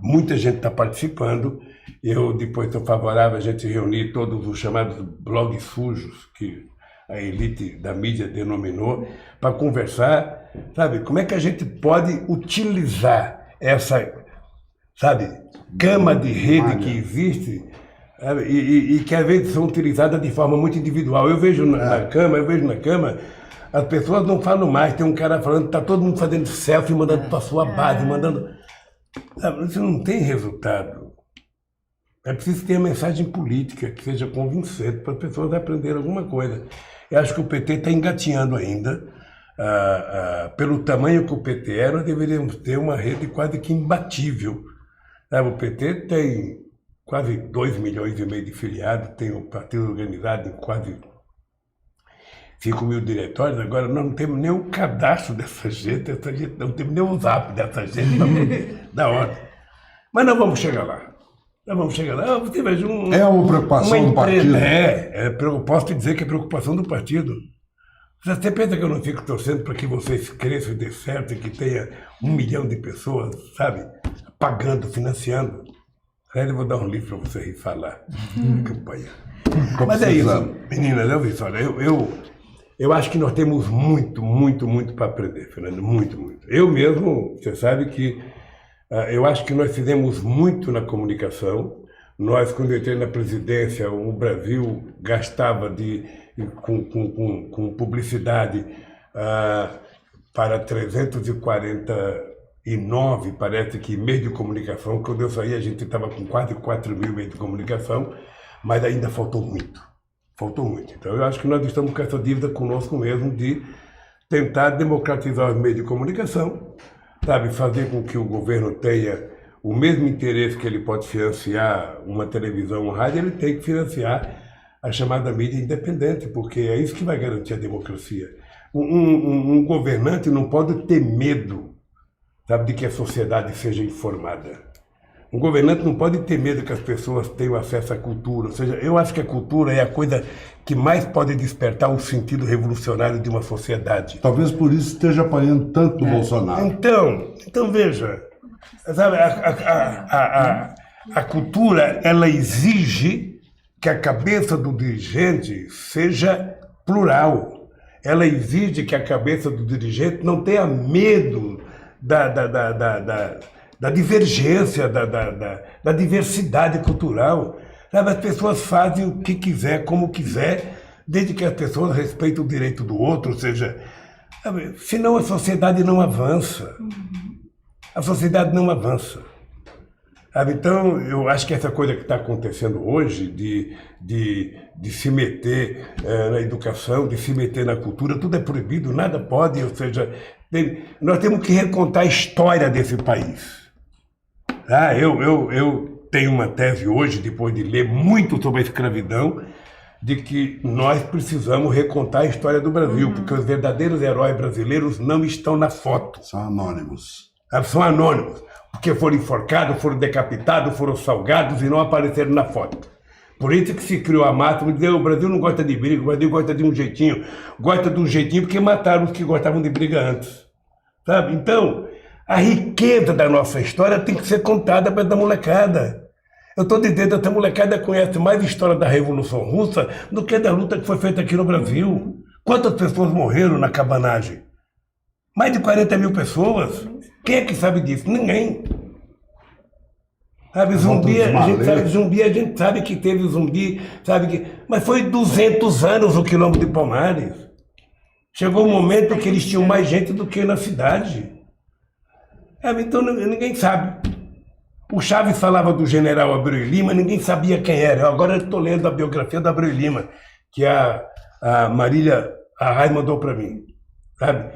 muita gente está participando. Eu depois sou favorável a gente reunir todos os chamados blogs sujos, que a elite da mídia denominou, para conversar, sabe, como é que a gente pode utilizar essa, sabe, gama de rede que existe, sabe, e que às vezes são utilizadas de forma muito individual. Eu vejo na cama, as pessoas não falam mais, tem um cara falando, está todo mundo fazendo selfie, mandando para sua base, mandando... Sabe, isso não tem resultado. É preciso ter a mensagem política que seja convincente para as pessoas aprenderem alguma coisa. Eu acho que o PT está engatinhando ainda. Pelo tamanho que o PT é, nós deveríamos ter uma rede quase que imbatível. O PT tem quase 2,5 milhões de filiados, tem um partido organizado em quase 5 mil diretórios. Agora nós não temos nem o cadastro dessa gente não temos nem o zap dessa gente para poder dar ordem. Mas nós vamos chegar lá. Você veja é uma preocupação do partido. Eu posso te dizer que é preocupação do partido. Você pensa que eu não fico torcendo para que vocês cresçam e dê certo e que tenha 1 milhão de pessoas, sabe, pagando, financiando? Eu vou dar um livro para vocês falar. Campanha. Mas é isso, meninas, eu acho que nós temos muito para aprender, Fernando, muito. Eu mesmo, você sabe que eu acho que nós fizemos muito na comunicação. Nós, quando eu entrei na presidência, o Brasil gastava com publicidade para 349, parece que, meios de comunicação. Quando eu saí, a gente estava com quase 4 mil meios de comunicação, mas ainda faltou muito. Então, eu acho que nós estamos com essa dívida conosco mesmo de tentar democratizar os meios de comunicação, sabe, fazer com que o governo tenha o mesmo interesse que ele pode financiar uma televisão, uma rádio, ele tem que financiar a chamada mídia independente, porque é isso que vai garantir a democracia. Um governante não pode ter medo, sabe, de que a sociedade seja informada. Um governante não pode ter medo que as pessoas tenham acesso à cultura. Ou seja, eu acho que a cultura é a coisa que mais pode despertar o sentido revolucionário de uma sociedade. Talvez por isso esteja apanhando tanto o Bolsonaro. Então veja, sabe, a cultura, ela exige que a cabeça do dirigente seja plural. Ela exige que a cabeça do dirigente não tenha medo da divergência, da diversidade cultural. Sabe, as pessoas fazem o que quiser, como quiser, desde que as pessoas respeitem o direito do outro, ou seja, sabe, senão a sociedade não avança. A sociedade não avança. Sabe, então, eu acho que essa coisa que está acontecendo hoje, de se meter na educação, de se meter na cultura, tudo é proibido, nada pode, ou seja, nós temos que recontar a história desse país. Eu tenho uma tese hoje, depois de ler muito sobre a escravidão, de que nós precisamos recontar a história do Brasil, porque os verdadeiros heróis brasileiros não estão na foto. São anônimos. São anônimos, porque foram enforcados, foram decapitados, foram salgados e não apareceram na foto. Por isso que se criou a máxima de dizer o Brasil não gosta de briga, o Brasil gosta de um jeitinho. Gosta de um jeitinho porque mataram os que gostavam de briga antes. Sabe? Então, a riqueza da nossa história tem que ser contada para essa molecada. Eu estou dizendo, essa molecada conhece mais a história da Revolução Russa do que da luta que foi feita aqui no Brasil. Quantas pessoas morreram na cabanagem? Mais de 40 mil pessoas. Quem é que sabe disso? Ninguém. Sabe, zumbi, a gente sabe que teve zumbi, mas foi 200 anos o Quilombo de Palmares. Chegou um momento que eles tinham mais gente do que na cidade. Então ninguém sabe. O Chaves falava do general Abreu Lima, ninguém sabia quem era. Agora eu estou lendo a biografia do Abreu Lima, que a Marília Arraes mandou para mim. Sabe?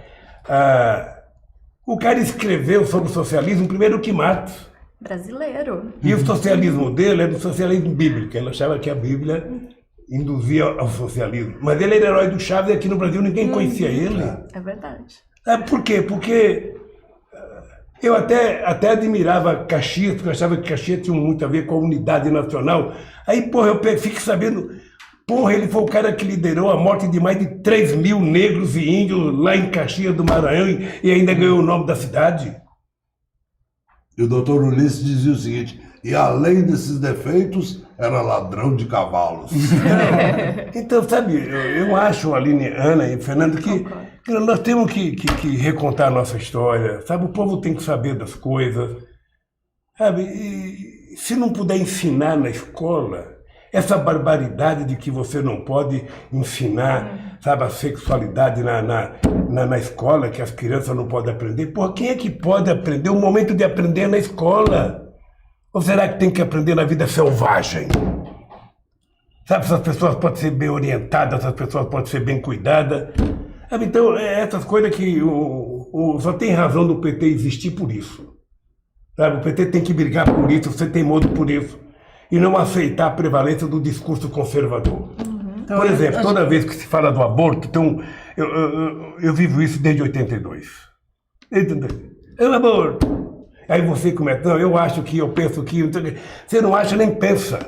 O cara escreveu sobre o socialismo primeiro que Matos. Brasileiro. E o socialismo dele é do socialismo bíblico. Ele achava que a Bíblia induzia ao socialismo. Mas ele era herói do Chaves e aqui no Brasil ninguém conhecia ele. É verdade. Por quê? Porque eu até admirava Caxias, porque eu achava que Caxias tinha muito a ver com a unidade nacional. Aí, eu fico sabendo, ele foi o cara que liderou a morte de mais de 3 mil negros e índios lá em Caxias do Maranhão e ainda ganhou o nome da cidade. E o doutor Ulisses dizia o seguinte, e além desses defeitos, era ladrão de cavalos. Então, sabe, eu acho, Aline, Ana e Fernando, que nós temos que recontar a nossa história, sabe? O povo tem que saber das coisas, sabe? E se não puder ensinar na escola, essa barbaridade de que você não pode ensinar, sabe, a sexualidade na escola, que as crianças não podem aprender. Quem é que pode aprender? O momento de aprender é na escola. Ou será que tem que aprender na vida selvagem? Sabe, essas pessoas podem ser bem orientadas, essas pessoas podem ser bem cuidadas. Sabe, então, essas coisas que só tem razão do PT existir por isso. Sabe, o PT tem que brigar por isso, ser teimoso por isso. E não aceitar a prevalência do discurso conservador. Então, por exemplo, toda vez que se fala do aborto, então, eu vivo isso desde 82. É o aborto. Aí você começa, não, eu acho que, eu penso que... Você não acha nem pensa.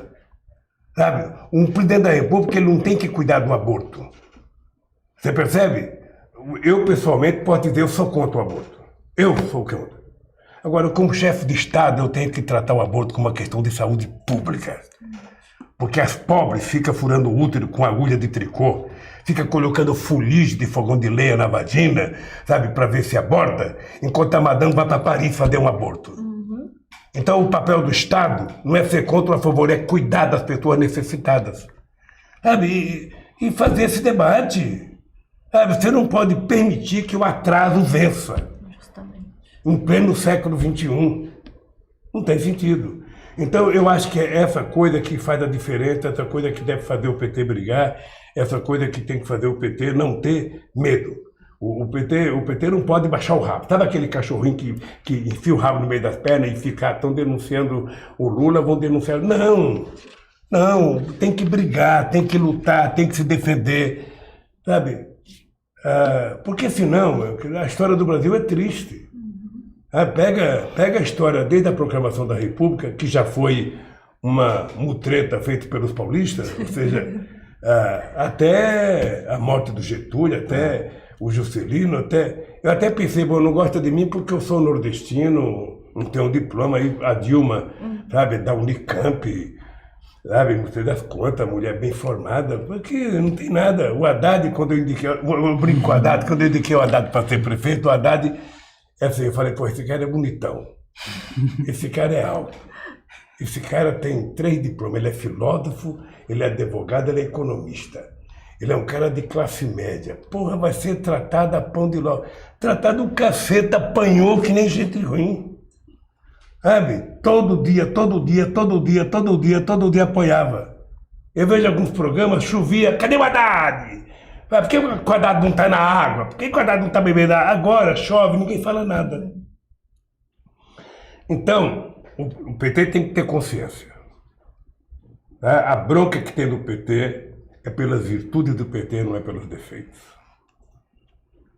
Sabe? Um presidente da República, ele não tem que cuidar do aborto. Você percebe? Eu, pessoalmente, posso dizer, eu sou contra o aborto. Eu sou contra. Agora, como chefe de Estado, eu tenho que tratar o aborto como uma questão de saúde pública. Porque as pobres ficam furando o útero com agulha de tricô, ficam colocando fuligem de fogão de lenha na vagina, sabe, para ver se aborta, enquanto a madame vai para Paris fazer um aborto. Então, o papel do Estado não é ser contra ou a favor, é cuidar das pessoas necessitadas. Sabe, e fazer esse debate. Sabe, você não pode permitir que o atraso vença. Em pleno século XXI. Não tem sentido. Então, eu acho que é essa coisa que faz a diferença, essa coisa que deve fazer o PT brigar, essa coisa que tem que fazer o PT não ter medo. O PT não pode baixar o rabo. Sabe aquele cachorrinho que enfia o rabo no meio das pernas e fica, estão denunciando o Lula, vão denunciar... Não, tem que brigar, tem que lutar, tem que se defender, sabe? Porque senão, a história do Brasil é triste. Pega a história desde a proclamação da República, que já foi uma mutreta feita pelos paulistas, ou seja, até a morte do Getúlio, até o Juscelino, eu até pensei, bom, não gosta de mim porque eu sou nordestino, não tenho um diploma, aí a Dilma, sabe, da Unicamp, sabe, não sei das contas, mulher bem formada, porque não tem nada. O Haddad, quando eu indiquei, eu brinco com o Haddad, quando eu indiquei o Haddad para ser prefeito, o Haddad... eu falei, pô, esse cara é bonitão, esse cara é alto, esse cara tem 3 diplomas, ele é filósofo, ele é advogado, ele é economista, ele é um cara de classe média, porra, vai ser tratado a pão de ló, tratado um caceta, apanhou que nem gente ruim, sabe? Todo dia apoiava. Eu vejo alguns programas, chovia, cadê o Haddad? Por que o Haddad não está na água? Por que o Haddad não está bebendo água? Agora chove, ninguém fala nada. Então, o PT tem que ter consciência. A bronca que tem do PT é pelas virtudes do PT, não é pelos defeitos.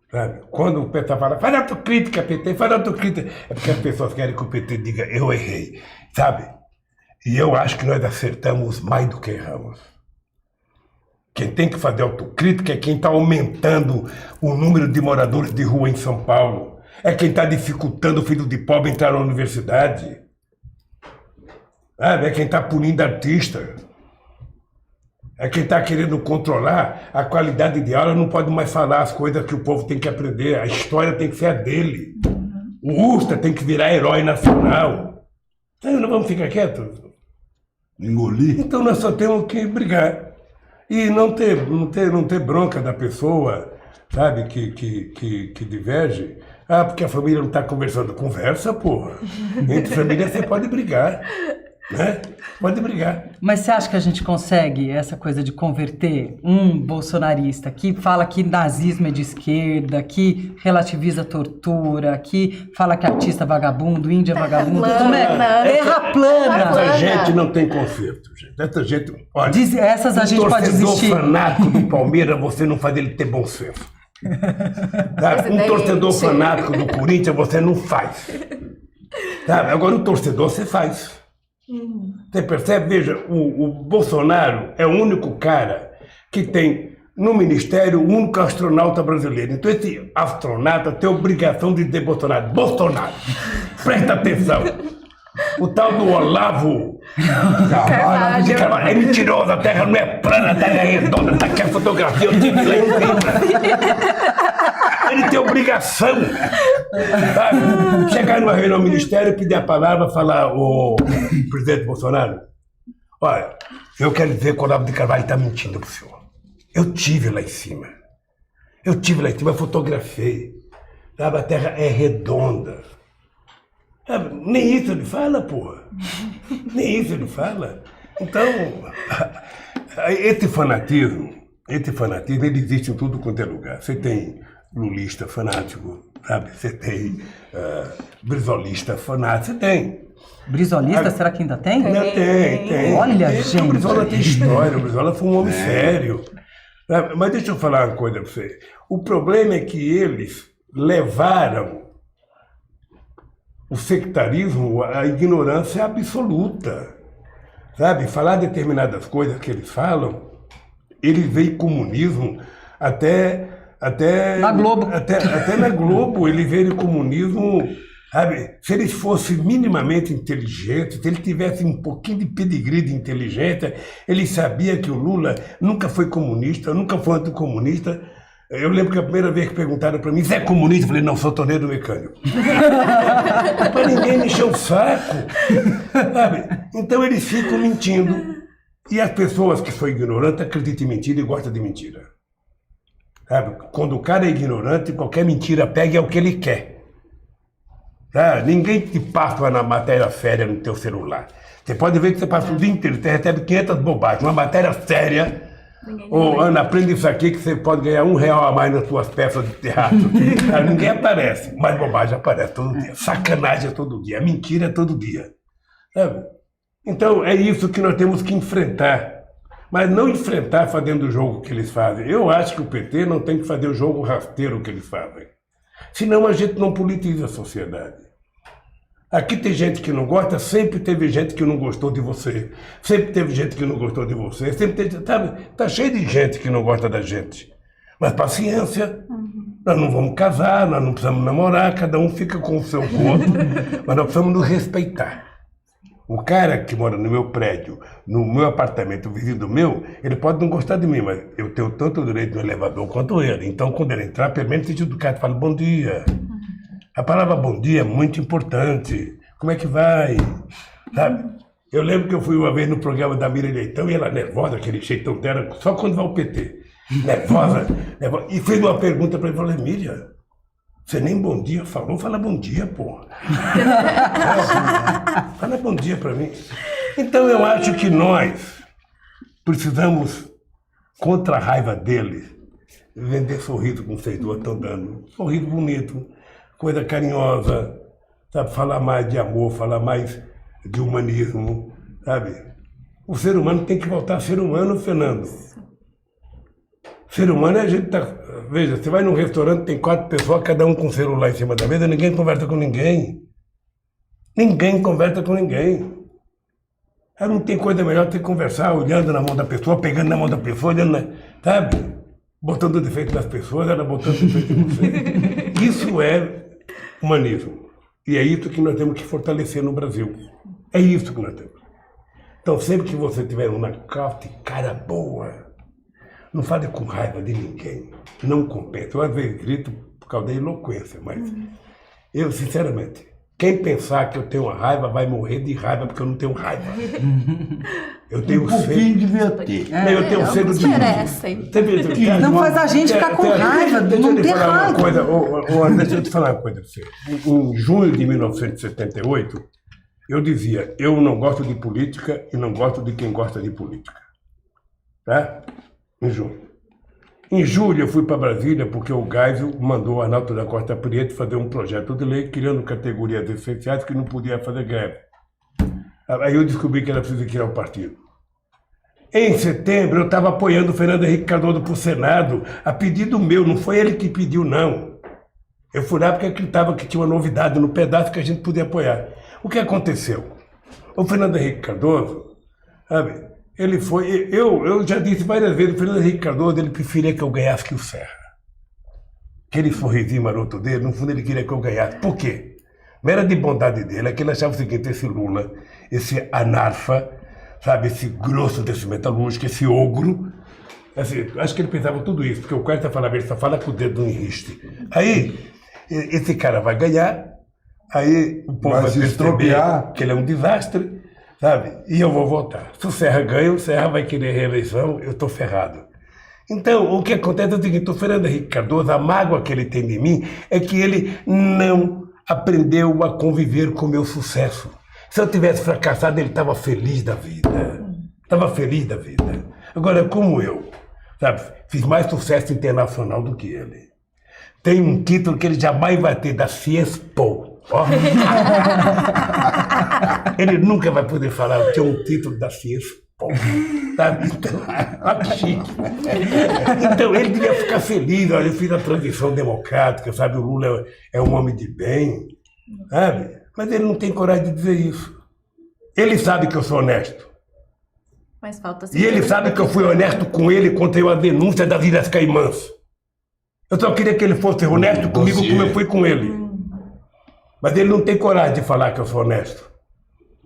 Sabe? Quando o PT fala, faz autocrítica, PT, faz autocrítica, é porque as pessoas querem que o PT diga, eu errei, sabe? E eu acho que nós acertamos mais do que erramos. Quem tem que fazer autocrítica é quem está aumentando o número de moradores de rua em São Paulo. É quem está dificultando o filho de pobre entrar na universidade. É quem está punindo artista. É quem está querendo controlar a qualidade de aula, não pode mais falar as coisas que o povo tem que aprender. A história tem que ser a dele. O Ustra tem que virar herói nacional. Aí não vamos ficar quietos? Engolir. Então nós só temos que brigar. E não ter bronca da pessoa, sabe, que diverge. Ah, porque a família não está conversando. Conversa, porra. Entre família você pode brigar. Né? Pode brigar. Mas você acha que a gente consegue essa coisa de converter um bolsonarista que fala que nazismo é de esquerda, que relativiza a tortura, que fala que artista é vagabundo, índia é vagabundo, como é? Terra plana. Essa gente não tem conserto, gente. Essa gente, olha, Essas a gente pode desistir. torcedor fanático do Palmeiras, você não faz ele ter bom senso. Sabe? Um torcedor fanático do Corinthians, você não faz. Sabe? Agora, o torcedor, você faz. Você percebe? Veja, o Bolsonaro é o único cara que tem no ministério o único astronauta brasileiro. Então esse astronauta tem obrigação de dizer Bolsonaro. Bolsonaro, presta atenção. O tal do Olavo de Carvalho é mentiroso, a Terra não é plana, a Terra é redonda, tá aqui a fotografia, eu tive lá em cima. Ele tem obrigação, sabe? Chegar numa reunião do ministério, pedir a palavra, falar, ô presidente Bolsonaro, olha, eu quero dizer que o Olavo de Carvalho está mentindo pro senhor. Eu tive lá em cima, eu fotografei, sabe? A Terra é redonda. Nem isso ele fala, porra. Nem isso ele fala. Então, esse fanatismo, ele existe em tudo quanto é lugar. Você tem lulista fanático, sabe? Você tem brizolista fanático, você tem. Brizolista, será que ainda tem? Ainda tem. Olha, gente. O Brizola tem história, o Brizola foi um homem sério. Sabe? Mas deixa eu falar uma coisa para você. O problema é que eles levaram o sectarismo, a ignorância absoluta, sabe? Falar determinadas coisas que eles falam, eles veem comunismo até na Globo. Até na Globo, eles veem comunismo, sabe? Se eles fossem minimamente inteligentes, se eles tivessem um pouquinho de pedigree de inteligência, eles sabiam que o Lula nunca foi comunista, nunca foi anticomunista. Eu lembro que a primeira vez que perguntaram para mim, você é comunista? Eu falei, não, sou torneiro mecânico. Para ninguém me encher o saco. Sabe? Então eles ficam mentindo. E as pessoas que são ignorantes acreditam em mentira e gostam de mentira. Sabe? Quando o cara é ignorante, qualquer mentira pega é o que ele quer. Tá? Ninguém te passa na matéria séria no teu celular. Você pode ver que você passa o dia inteiro, você recebe 500 bobagens. Uma matéria séria. Ô, Ana, aprende isso aqui que você pode ganhar R$1 a mais nas suas peças de teatro. Ninguém aparece, mas bobagem aparece todo dia. Sacanagem é todo dia, mentira é todo dia. Sabe? Então é isso que nós temos que enfrentar. Mas não enfrentar fazendo o jogo que eles fazem. Eu acho que o PT não tem que fazer o jogo rasteiro que eles fazem. Senão a gente não politiza a sociedade. Aqui tem gente que não gosta, sempre teve gente que não gostou de você. Sempre teve gente que não gostou de você. Sempre teve, sabe? Tá cheio de gente que não gosta da gente. Mas paciência, nós não vamos casar, nós não precisamos namorar, cada um fica com o seu gosto, mas nós precisamos nos respeitar. O cara que mora no meu prédio, no meu apartamento, vizinho do meu, ele pode não gostar de mim, mas eu tenho tanto direito no elevador quanto ele. Então, quando ele entrar, pelo menos sentido do cara, fala bom dia. A palavra bom dia é muito importante. Como é que vai? Sabe? Eu lembro que eu fui uma vez no programa da Miriam Leitão e ela nervosa, aquele jeitão dela, só quando vai o PT. Nervosa. E fez uma pergunta para ele, falei, Miriam, você nem bom dia falou? Fala bom dia, porra. Fala bom dia para mim. Então eu acho que nós precisamos, contra a raiva deles, vender sorriso como vocês duas estão dando. Sorriso bonito. Coisa carinhosa, sabe? Falar mais de amor, falar mais de humanismo, sabe? O ser humano tem que voltar a ser humano, Fernando. Ser humano é a gente tá... Veja, você vai num restaurante, tem 4 pessoas, cada um com o celular em cima da mesa, ninguém conversa com ninguém. Ninguém conversa com ninguém. Aí não tem coisa melhor do que conversar, olhando na mão da pessoa, pegando na mão da pessoa, olhando na... Sabe? Botando o defeito das pessoas, ela botando o defeito de você. Isso é humanismo. E é isso que nós temos que fortalecer no Brasil. É isso que nós temos. Então, sempre que você tiver uma cara boa, não fale com raiva de ninguém. Não compensa. Eu, às vezes, grito por causa da eloquência, mas eu, sinceramente, Quem pensar que eu tenho raiva vai morrer de raiva, porque eu não tenho raiva. Eu tenho Um pouquinho devia ter. Não, eu tenho cedo de merecem. Não faz a gente ficar com raiva, Deixa não eu ter te falar uma raiva. coisa, deixa eu te falar uma coisa pra você. Em junho de 1978, eu dizia, eu não gosto de política e não gosto de quem gosta de política. Tá? Em junho. Em julho eu fui para Brasília porque o Geisel mandou o Arnaldo da Costa Prieto fazer um projeto de lei criando categorias essenciais que não podia fazer greve. Aí eu descobri que era preciso criar o partido. Em setembro eu estava apoiando o Fernando Henrique Cardoso para o Senado, a pedido meu, não foi ele que pediu, não. Eu fui lá porque acreditava que tinha uma novidade no pedaço que a gente podia apoiar. O que aconteceu? O Fernando Henrique Cardoso, sabe, ele foi... Eu já disse várias vezes, o Fernando Henrique Cardoso, ele preferia que eu ganhasse que o Serra. Aquele sorrisinho maroto dele, no fundo ele queria que eu ganhasse. Por quê? Não era de bondade dele, é que ele achava o seguinte, esse Lula, esse anarfa, sabe, esse grosso desse metalúrgico, esse ogro, assim, acho que ele pensava tudo isso, porque o Quarta fala, ele só fala com o dedo no enriste. Aí, esse cara vai ganhar, aí o povo vai perceber estropiar. que ele é um desastre, sabe? E eu vou votar. Se o Serra ganha, o Serra vai querer reeleição, eu estou ferrado. Então, o que acontece é o seguinte, o Fernando Henrique Cardoso, a mágoa que ele tem de mim é que ele não aprendeu a conviver com o meu sucesso. Se eu tivesse fracassado, ele estava feliz da vida. Estava feliz da vida. Agora, como eu, sabe, fiz mais sucesso internacional do que ele. Tem um título que ele jamais vai ter, da Fiespo. Ó. Ele nunca vai poder falar, eu tinha um título da Fiespo. Sabe? Então, olha que chique. Então, ele devia ficar feliz. Olha, eu fiz a transição democrática, sabe? O Lula é um homem de bem, sabe? Mas ele não tem coragem de dizer isso. Ele sabe que eu sou honesto. Mas falta E ele sabe que eu fui honesto com ele quando eu a denúncia das Ilhas Caimãs. Eu só queria que ele fosse honesto comigo como eu fui com ele. Mas ele não tem coragem de falar que eu sou honesto.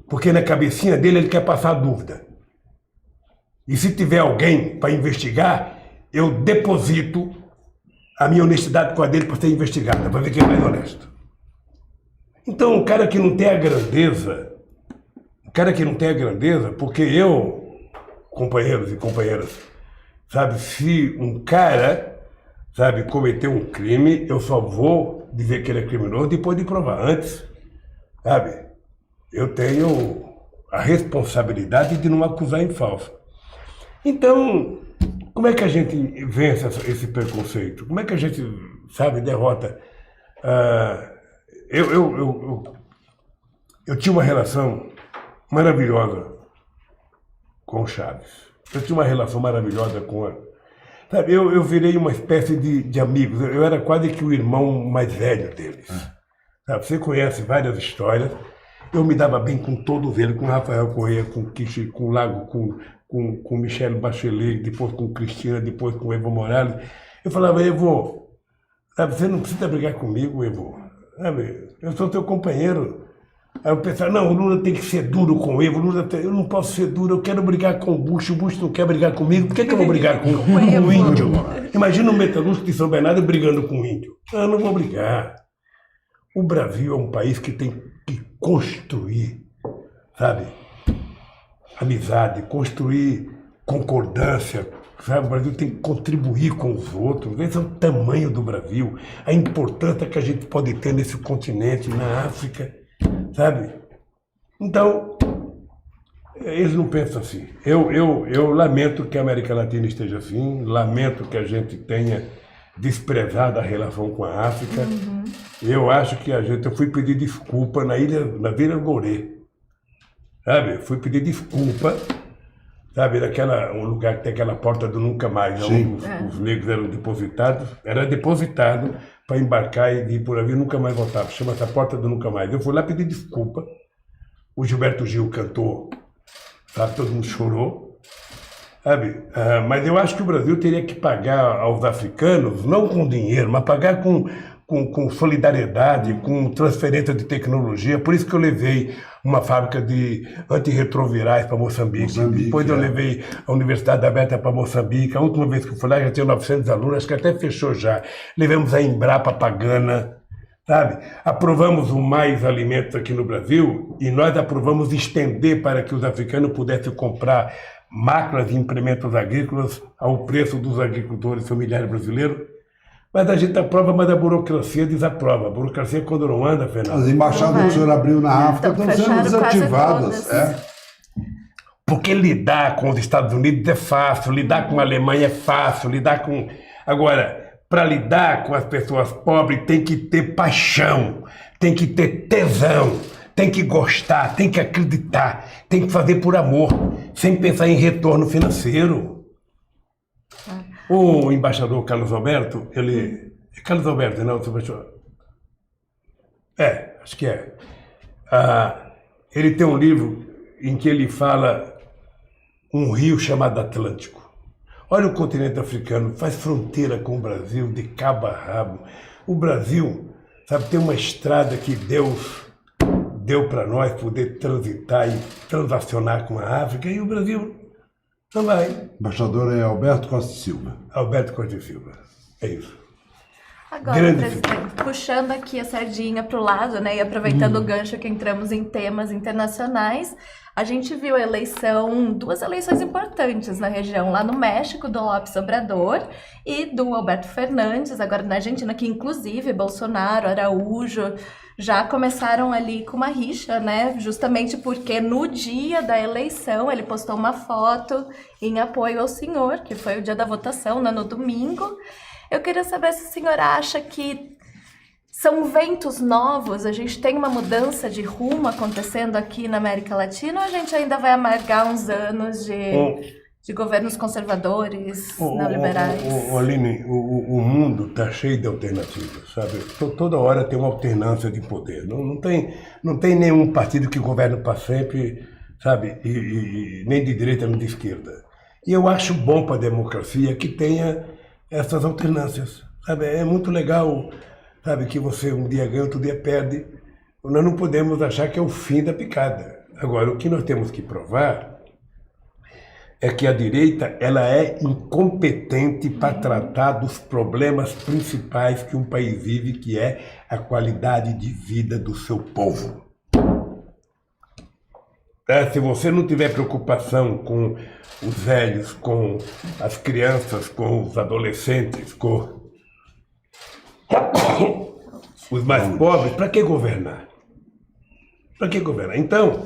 Porque na cabecinha dele ele quer passar dúvida. E se tiver alguém para investigar, eu deposito a minha honestidade com a dele para ser investigada, para ver quem é mais honesto. Então, um cara que não tem a grandeza, porque eu, companheiros e companheiras, sabe, se um cara, sabe, cometeu um crime, eu só vou dizer que ele é criminoso depois de provar. Antes, sabe, eu tenho a responsabilidade de não acusar em falso. Então, como é que a gente vence esse preconceito? Como é que a gente, sabe, derrota? Eu tinha uma relação maravilhosa com o Chaves. Eu tinha uma relação maravilhosa com a... Sabe, eu virei uma espécie de amigos. Eu era quase que o irmão mais velho deles. Sabe, você conhece várias histórias. Eu me dava bem com todos eles, com Rafael Corrêa, com Kishi, com Lago, com Michelle Bachelet, depois com Cristina, depois com Evo Morales. Eu falava, Evo, sabe, você não precisa brigar comigo, Evo. Sabe, eu sou teu companheiro. Aí eu pensava, não, o Lula tem que ser duro com o Evo, eu não posso ser duro, eu quero brigar com o Bush não quer brigar comigo, por que eu vou brigar com o índio? Imagina um metalúrgico de São Bernardo brigando com o índio. Eu não vou brigar. O Brasil é um país que tem que construir, sabe, amizade, construir concordância, sabe? O Brasil tem que contribuir com os outros. Esse é o tamanho do Brasil, a importância que a gente pode ter nesse continente, na África, sabe? Então, eles não pensam assim. Eu lamento que a América Latina esteja assim, lamento que a gente tenha desprezado a relação com a África. Eu acho que eu fui pedir desculpa na Vila Gorê, sabe? Fui pedir desculpa, sabe? Um lugar que tem aquela porta do nunca mais, onde os negros eram depositados, era depositado para embarcar e ir por ali, nunca mais voltava. Chama-se a porta do nunca mais. Eu fui lá pedir desculpa. O Gilberto Gil cantou, sabe? Todo mundo chorou. Sabe? Mas eu acho que o Brasil teria que pagar aos africanos, não com dinheiro, mas pagar com solidariedade, com transferência de tecnologia. Por isso que eu levei uma fábrica de antirretrovirais para Moçambique. Depois eu levei a Universidade Aberta para Moçambique. A última vez que eu fui lá já tinha 900 alunos, acho que até fechou já. Levamos a Embrapa para Gana. sabe? Aprovamos o Mais Alimentos aqui no Brasil e nós aprovamos estender para que os africanos pudessem comprar máquinas e implementos agrícolas ao preço dos agricultores familiares brasileiros. Mas a gente aprova, mas a burocracia desaprova. A burocracia, quando não anda, Fernando... As embaixadas que o senhor abriu na África Então, estão sendo fecharam quase desativadas. todas. Porque lidar com os Estados Unidos é fácil, lidar com a Alemanha é fácil, lidar com... Agora, para lidar com as pessoas pobres tem que ter paixão, tem que ter tesão, tem que gostar, tem que acreditar, tem que fazer por amor, sem pensar em retorno financeiro. O embaixador Carlos Alberto, ele... É Carlos Alberto, não? Acho que é. Ele tem um livro em que ele fala um rio chamado Atlântico. Olha o continente africano, faz fronteira com o Brasil de cabo a rabo. O Brasil, sabe, tem uma estrada que Deus deu para nós poder transitar e transacionar com a África, e o Brasil não vai. O embaixador é Alberto Costa Silva. Alberto Costa Silva, é isso. Agora, Grande presidente, puxando aqui a sardinha para o lado, né, e aproveitando o gancho que entramos em temas internacionais, a gente viu a eleição, duas eleições importantes na região, lá no México, do López Obrador e do Alberto Fernandes, agora na Argentina, que inclusive Bolsonaro, Araújo já começaram ali com uma rixa, né, justamente porque no dia da eleição ele postou uma foto em apoio ao senhor, que foi o dia da votação, né, no domingo. Eu queria saber se o senhor acha que são ventos novos, a gente tem uma mudança de rumo acontecendo aqui na América Latina, ou a gente ainda vai amargar uns anos de governos conservadores, neoliberais? Aline, o mundo está cheio de alternativas, sabe? Toda hora tem uma alternância de poder. Não tem nenhum partido que governa para sempre, sabe? Nem de direita nem de esquerda. E eu acho bom para a democracia que tenha essas alternâncias, sabe? É muito legal, sabe, que você um dia ganha, outro dia perde. Nós não podemos achar que é o fim da picada. Agora, o que nós temos que provar é que a direita ela é incompetente para tratar dos problemas principais que um país vive, que é a qualidade de vida do seu povo. Se você não tiver preocupação com os velhos, com as crianças, com os adolescentes, com os mais pobres, para que governar? Para que governar? Então,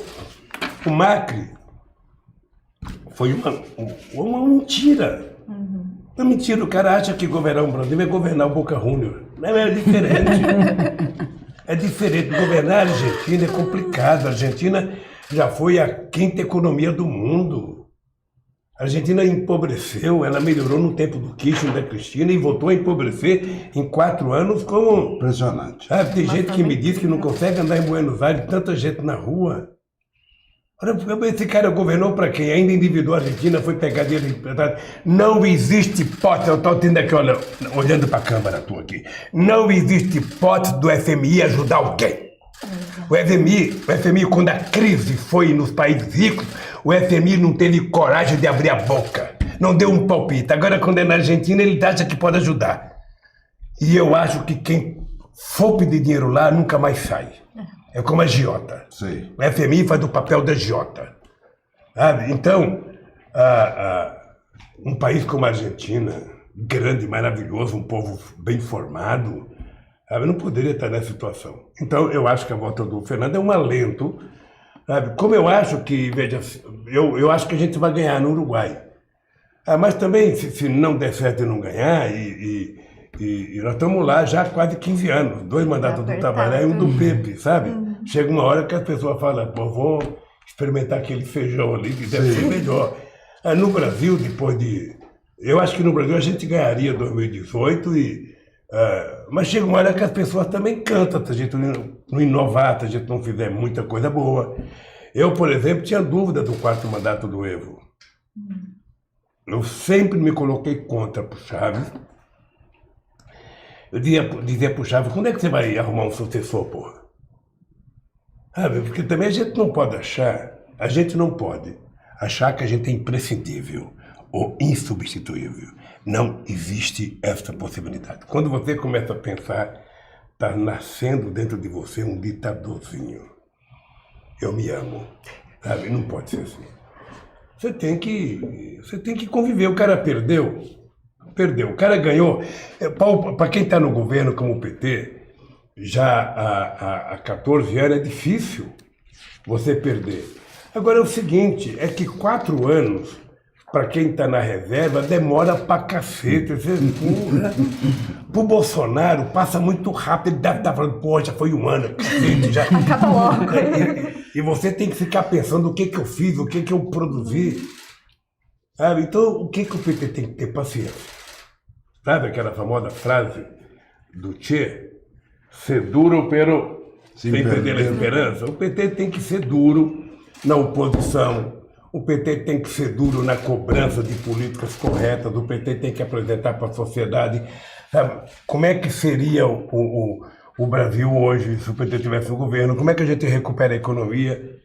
o Macri foi uma mentira. Uma mentira. O cara acha que governar o Brasil é governar o Boca Juniors. Não, é diferente. É diferente. Governar a Argentina é complicado. A Argentina já foi a quinta economia do mundo. A Argentina empobreceu, ela melhorou no tempo do Kirchner e da Cristina e voltou a empobrecer em 4 anos como... Impressionante. Tem gente que me diz que não consegue andar em Buenos Aires, tanta gente na rua. Olha, esse cara governou para quem? Ainda endividou a Argentina, foi pegar dinheiro emprestado. Não existe hipótese, eu estou tendo aqui, olhando para a câmera tua aqui. Não existe hipótese do FMI ajudar alguém. O FMI, quando a crise foi nos países ricos, o FMI não teve coragem de abrir a boca. Não deu um palpite. Agora, quando é na Argentina, ele acha que pode ajudar. E eu acho que quem for pedir dinheiro lá nunca mais sai. É como a agiota. Sim. O FMI faz o papel da agiota. Sabe? Então, um país como a Argentina, grande, maravilhoso, um povo bem formado, sabe, não poderia estar nessa situação. Então, eu acho que a volta do Fernando é um alento. Sabe? Como eu acho que, veja, eu acho que a gente vai ganhar no Uruguai. Mas também, se não der certo e não ganhar, e nós estamos lá já há quase 15 anos, 2 mandatos do Tabaré e um do Pepe, sabe? Chega uma hora que as pessoas falam, pô, vou experimentar aquele feijão ali, que deve ser melhor. No Brasil, depois de... Eu acho que no Brasil a gente ganharia 2018, mas chega uma hora que as pessoas também cantam, se a gente não inovar, se a gente não fizer muita coisa boa. Eu, por exemplo, tinha dúvida do 4º mandato do Evo. Eu sempre me coloquei contra pro Chaves. Eu dizia pro Chaves, quando é que você vai arrumar um sucessor, porra? Porque também a gente não pode achar que a gente é imprescindível ou insubstituível. Não existe essa possibilidade. Quando você começa a pensar está nascendo dentro de você um ditadorzinho. Eu me amo, sabe? Não pode ser assim. Você tem que conviver. O cara perdeu. O cara ganhou. Para quem está no governo como o PT, já há 14 anos é difícil você perder. Agora é o seguinte, é que 4 anos, para quem está na reserva, demora pra cacete. Pro Bolsonaro passa muito rápido, ele deve estar falando, pô, já foi um ano, cacete, já. Acaba logo. E você tem que ficar pensando o que eu fiz, o que eu produzi. Sabe? Então, o que o PT tem que ter paciência? Sabe aquela famosa frase do Che? Ser duro, pero sem perder a esperança. O PT tem que ser duro na oposição. O PT tem que ser duro na cobrança de políticas corretas. O PT tem que apresentar para a sociedade. Sabe? Como é que seria o Brasil hoje se o PT tivesse no governo? Como é que a gente recupera a economia?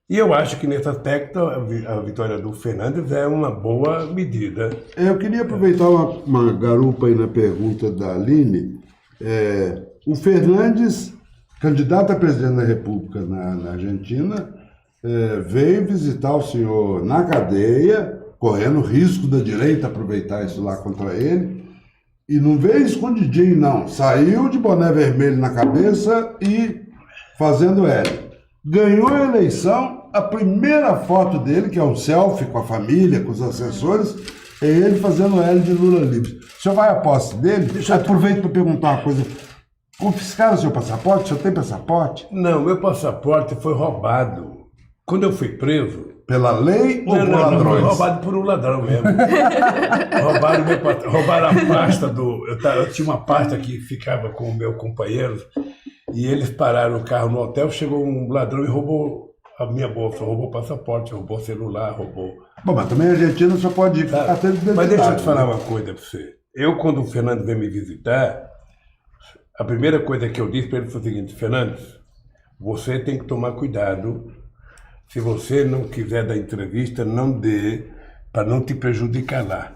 E eu acho que nesse aspecto a vitória do Fernandes é uma boa medida. Eu queria aproveitar uma garupa aí na pergunta da Aline. O Fernandes, candidato a presidente da República na Argentina, veio visitar o senhor na cadeia, correndo risco da direita aproveitar isso lá contra ele, e não veio escondidinho, não. Saiu de boné vermelho na cabeça e fazendo L. Ganhou a eleição, a primeira foto dele, que é um selfie com a família, com os assessores, é ele fazendo L de Lula livre. O senhor vai à posse dele? Aproveito para perguntar uma coisa. Confiscaram o seu passaporte? O senhor tem passaporte? Não, meu passaporte foi roubado. Quando eu fui preso... Pela lei ou por ladrões? Foi roubado por um ladrão mesmo. Roubaram a pasta do... Eu tinha uma pasta que ficava com o meu companheiro e eles pararam o carro no hotel, chegou um ladrão e roubou a minha bolsa, roubou o passaporte, roubou o celular, roubou... Bom, mas também a Argentina só pode ir com carteira de identidade. Mas deixa eu te falar uma coisa para você. Eu, quando o Fernando veio me visitar, a primeira coisa que eu disse para ele foi o seguinte: Fernandes, você tem que tomar cuidado. Se você não quiser dar entrevista, não dê, para não te prejudicar lá.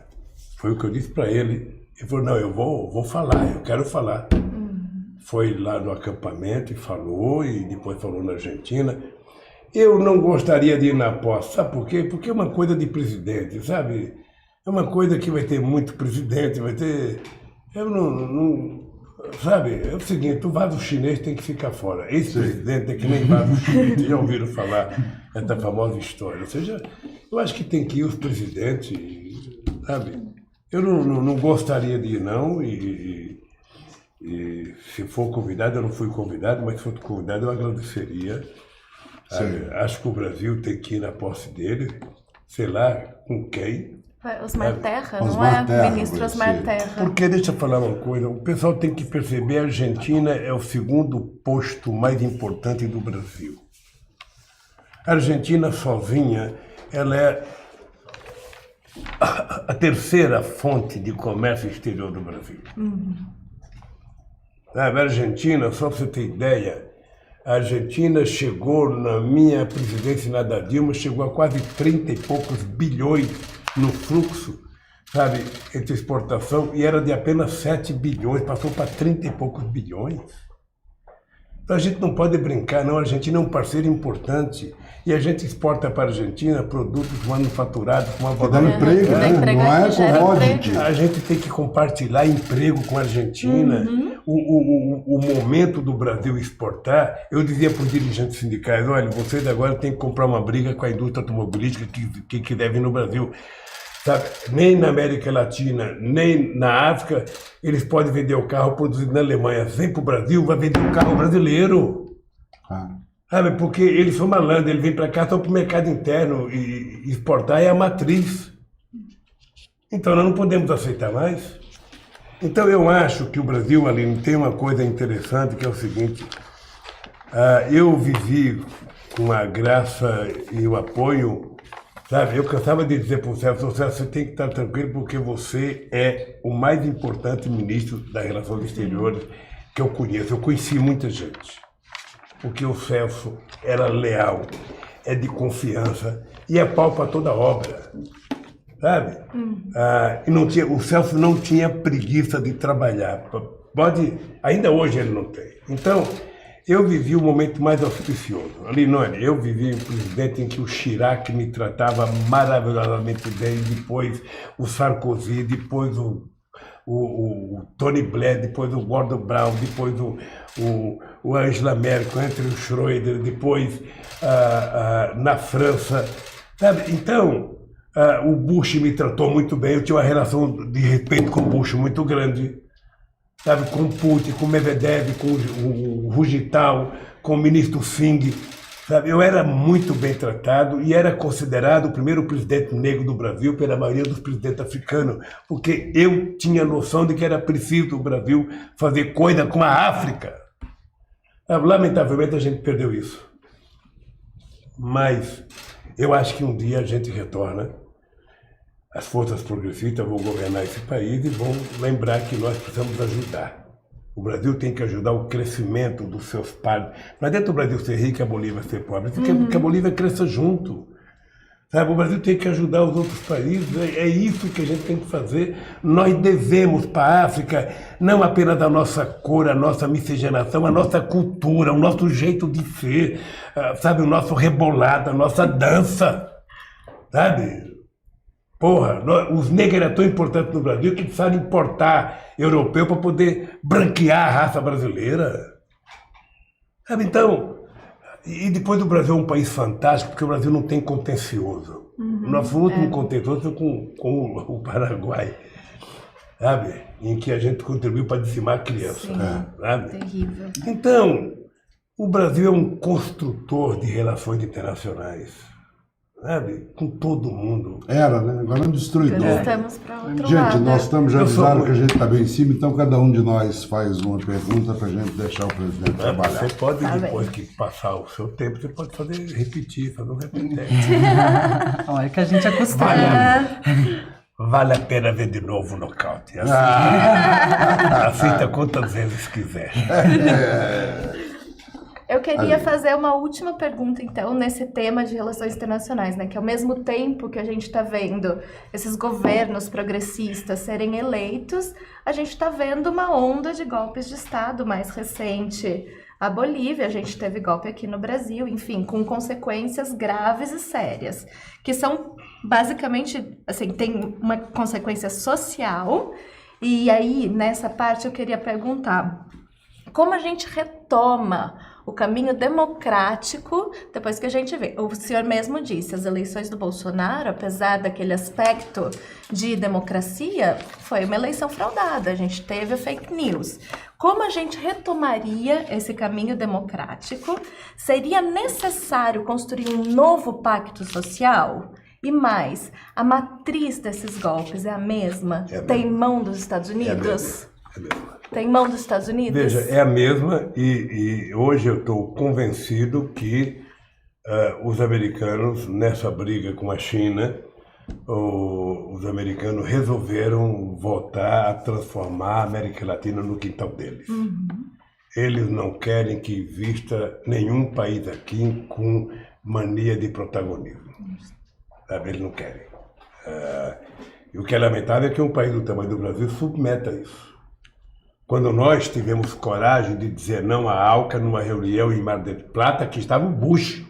Foi o que eu disse para ele. Ele falou, não, eu vou falar, eu quero falar. Foi lá no acampamento e falou, e depois falou na Argentina. Eu não gostaria de ir na posse, sabe por quê? Porque é uma coisa de presidente, sabe? É uma coisa que vai ter muito presidente, vai ter... Eu não sabe, é o seguinte, o vaso chinês tem que ficar fora. Esse presidente é que nem vaso chinês, já ouviram falar essa famosa história. Ou seja, eu acho que tem que ir os presidentes, sabe? Eu não gostaria de ir, não, e se for convidado, eu não fui convidado, mas se for convidado, eu agradeceria. Acho que o Brasil tem que ir na posse dele, sei lá, com quem. Osmar Terra, não Osmar é? Terra, Ministro Osmar Terra. Porque, deixa eu falar uma coisa, o pessoal tem que perceber, a Argentina é o segundo posto mais importante do Brasil. A Argentina sozinha, ela é a terceira fonte de comércio exterior do Brasil. A Argentina, só para você ter ideia, a Argentina chegou, na minha presidência, na da Dilma, chegou a quase 30 e poucos bilhões no fluxo, sabe, entre exportação, e era de apenas 7 bilhões, passou para 30 e poucos bilhões. Então a gente não pode brincar, não. A Argentina é um parceiro importante e a gente exporta para a Argentina produtos manufaturados com uma Dá emprego, né? Não é commodity. A gente tem que compartilhar emprego com a Argentina. O momento do Brasil exportar, eu dizia para os dirigentes sindicais, olha, vocês agora têm que comprar uma briga com a indústria automobilística que deve vir no Brasil. Sabe? Nem na América Latina, nem na África, eles podem vender o carro produzido na Alemanha. Vem para o Brasil, vai vender o carro brasileiro. Sabe? Porque eles são malandros, eles vêm para cá só para o mercado interno e exportar é a matriz. Então nós não podemos aceitar mais. Então eu acho que o Brasil, Aline, tem uma coisa interessante que é o seguinte. Eu vivi com a graça e o apoio. Sabe, eu cansava de dizer para o Celso, você tem que estar tranquilo porque você é o mais importante ministro das Relações Exteriores que eu conheço. Eu conheci muita gente, porque o Celso era leal, é de confiança e é pau para toda obra, sabe? E não tinha, o Celso não tinha preguiça de trabalhar ainda hoje ele não tem. Então, eu vivi o momento mais auspicioso. Linone, eu vivi um presidente em que o Chirac me tratava maravilhosamente bem, depois o Sarkozy, depois o Tony Blair, depois o Gordon Brown, depois o Angela Merkel, entre o Schroeder, depois na França, sabe? Então, o Bush me tratou muito bem, eu tinha uma relação de respeito com o Bush muito grande, sabe? Com o Putin, com o Medvedev, com o Rugital, com o ministro Singh, sabe? Eu era muito bem tratado e era considerado o primeiro presidente negro do Brasil pela maioria dos presidentes africanos, porque eu tinha noção de que era preciso o Brasil fazer coisa com a África. Lamentavelmente a gente perdeu isso. Mas eu acho que um dia a gente retorna, as forças progressistas vão governar esse país e vão lembrar que nós precisamos ajudar. O Brasil tem que ajudar o crescimento dos seus pares. Não adianta o Brasil ser rico e a Bolívia ser pobre. Que a Bolívia cresça junto. Sabe? O Brasil tem que ajudar os outros países. É isso que a gente tem que fazer. Nós devemos para a África não apenas a nossa cor, a nossa miscigenação, a nossa cultura, o nosso jeito de ser, sabe? O nosso rebolado, a nossa dança. Sabe? Porra, os negros eram tão importantes no Brasil que precisaram importar europeu para poder branquear a raça brasileira. Sabe, então, e depois o Brasil é um país fantástico, porque o Brasil não tem contencioso. Nosso último contencioso foi com o Paraguai, sabe? Em que a gente contribuiu para dizimar a criança. Sim, sabe? terrível. Então, o Brasil é um construtor de relações internacionais. Sabe? Com todo mundo. Era, né? Agora é um destruidor. Estamos para outro Gente, lado. nós estamos já Eu sou avisados muito. que a gente está bem em cima, então cada um de nós faz uma pergunta para a gente deixar o presidente trabalhar. Você pode, Tá depois bem. que passar o seu tempo, você pode repetir, fazer um repetente. Olha que a gente acostuma. Vale a pena ver de novo o nocaute. Assista quantas vezes quiser. Eu queria fazer uma última pergunta, então, nesse tema de relações internacionais, né? Que ao mesmo tempo que a gente está vendo esses governos progressistas serem eleitos, a gente está vendo uma onda de golpes de Estado mais recente. A Bolívia, a gente teve golpe aqui no Brasil, enfim, com consequências graves e sérias, que são basicamente, assim, tem uma consequência social. E aí, nessa parte, eu queria perguntar, como a gente retoma o caminho democrático depois que a gente vê? O senhor mesmo disse, as eleições do Bolsonaro, apesar daquele aspecto de democracia, foi uma eleição fraudada, a gente teve a fake news. Como a gente retomaria esse caminho democrático? Seria necessário construir um novo pacto social? E mais, a matriz desses golpes é a mesma? Tem mão dos Estados Unidos? É mesmo. Tem mão dos Estados Unidos? Veja, é a mesma e hoje eu estou convencido que os americanos, nessa briga com a China, os americanos resolveram voltar a transformar a América Latina no quintal deles. Eles não querem que exista nenhum país aqui com mania de protagonismo. Sabe? Eles não querem. E o que é lamentável é que um país do tamanho do Brasil submeta isso. Quando nós tivemos coragem de dizer não à ALCA numa reunião em Mar del Plata, que estava o Bush.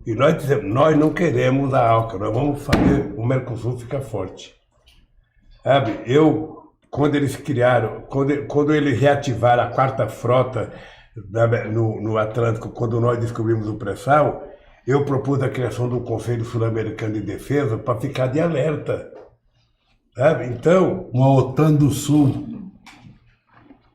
E nós dizemos, nós não queremos a ALCA, nós vamos fazer o Mercosul ficar forte. Sabe, quando eles criaram, quando eles reativaram a quarta frota no Atlântico, quando nós descobrimos o pré-sal, eu propus a criação do Conselho Sul-Americano de Defesa para ficar de alerta. Sabe, então... Uma OTAN do Sul.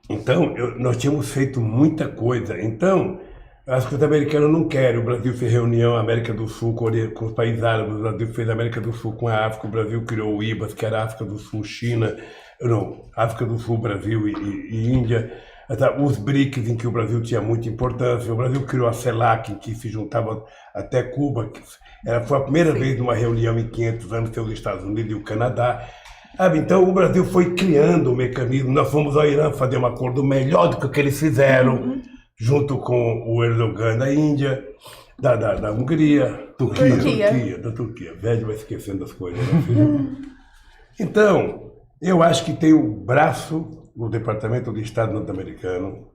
Então, nós tínhamos feito muita coisa. Então, acho que os americanos não querem. O Brasil fez reunião na América do Sul com os países árabes, o Brasil fez a América do Sul com a África, o Brasil criou o IBAS, que era a África do Sul, China, não, África do Sul, Brasil e Índia. Os BRICS, em que o Brasil tinha muita importância. O Brasil criou a CELAC, em que se juntava até Cuba. Foi a primeira vez numa reunião em 500 anos que os Estados Unidos e o Canadá. Então o Brasil foi criando o mecanismo, nós fomos ao Irã fazer um acordo melhor do que o que eles fizeram, junto com o Erdogan da Índia, da Hungria, da Turquia. Velho vai esquecendo das coisas, né, filho? Então, eu acho que tem o braço no Departamento de Estado norte-americano,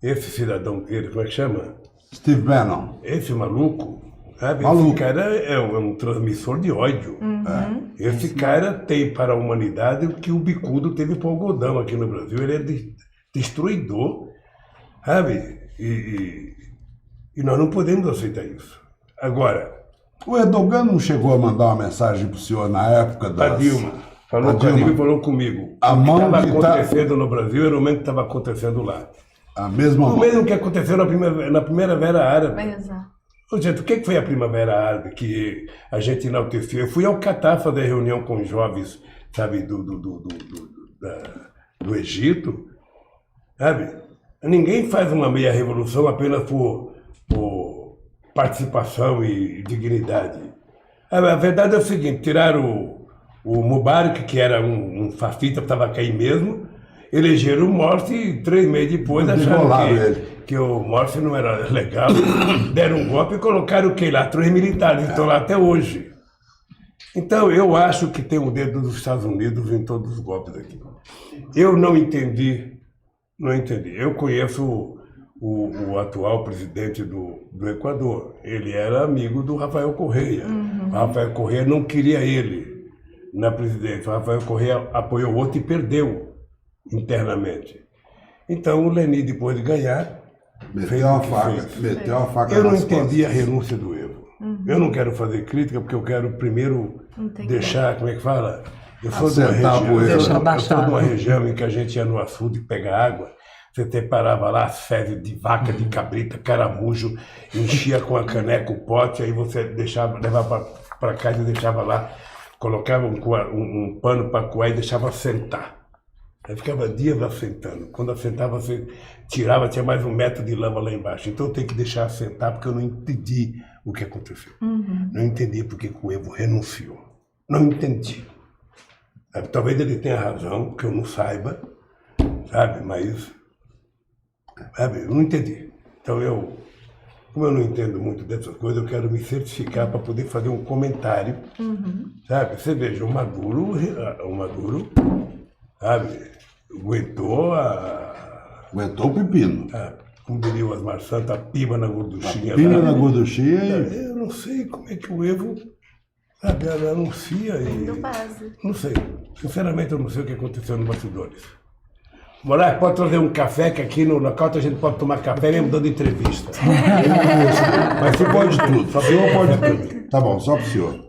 esse cidadão dele, como é que chama? Steve Bannon. Esse maluco, sabe? Maluco. Esse cara é um transmissor de ódio. Esse cara tem para a humanidade o que o bicudo teve para o algodão aqui no Brasil. Ele é destruidor, sabe? E nós não podemos aceitar isso. Agora, O Erdogan não chegou a mandar uma mensagem pro senhor na época a Dilma falou comigo e falou comigo. A O que mão estava que tá- acontecendo no Brasil era o mesmo que estava acontecendo lá. A mesma O mão. mesmo que aconteceu na Primavera Árabe. Exato. Ô, gente, o que foi a Primavera Árabe que a gente enalteceu? Eu fui ao Catar fazer reunião com jovens, sabe, do Egito, sabe? Ninguém faz uma meia revolução apenas por participação e dignidade. A verdade é o seguinte, tiraram o Mubarak, que era um fascista, estava a cair mesmo, elegeram o Morsi e 3 meses depois acharam Desmolaram ele. que o Morsi não era legal, deram um golpe e colocaram o que lá? 3 militares, estão lá até hoje. Então, eu acho que tem um dedo dos Estados Unidos em todos os golpes aqui. Eu não entendi. Eu conheço o atual presidente do Equador. Ele era amigo do Rafael Correa. O Rafael Correa não queria ele na presidência. O Rafael Correa apoiou outro e perdeu internamente. Então, o Leni, depois de ganhar, fez Meteu o a que faca. fez. Meteu a faca Eu não nas entendi a costas. renúncia do Evo. Eu não quero fazer crítica, porque eu quero primeiro Entendi. deixar, como é que fala? Eu sou de uma Assentar a região, poeira. eu Deixar sou baixar. de uma região em que a gente ia no açude pegar água, você separava lá as fezes de vaca, de cabrita, caramujo, enchia com a caneca o pote, aí você deixava, levava para casa e deixava lá, colocava um pano para coar e deixava assentar. Aí ficava dias assentando. Quando assentava, você tirava, tinha mais 1 metro de lama lá embaixo. Então eu tenho que deixar assentar, porque eu não entendi o que aconteceu. Não entendi porque que o Evo renunciou. Não entendi. Sabe, talvez ele tenha razão, que eu não saiba, sabe? Mas, sabe, eu não entendi. Então como eu não entendo muito dessas coisas, eu quero me certificar para poder fazer um comentário, sabe? Você veja, o Maduro, sabe, Aguentou o pepino. como diria o Osmar Santos, a piba na gorduchinha. Pina lá. na gorduchinha e... Eu não sei como é que o Evo, sabe, anuncia Do e... base. Não sei. Sinceramente, eu não sei o que aconteceu nos bastidores. Moraes, pode trazer um café, que aqui no Knockout a gente pode tomar café mesmo dando entrevista. Mas você pode tudo. Só O senhor bem pode café tudo. Tá bom, só pro senhor.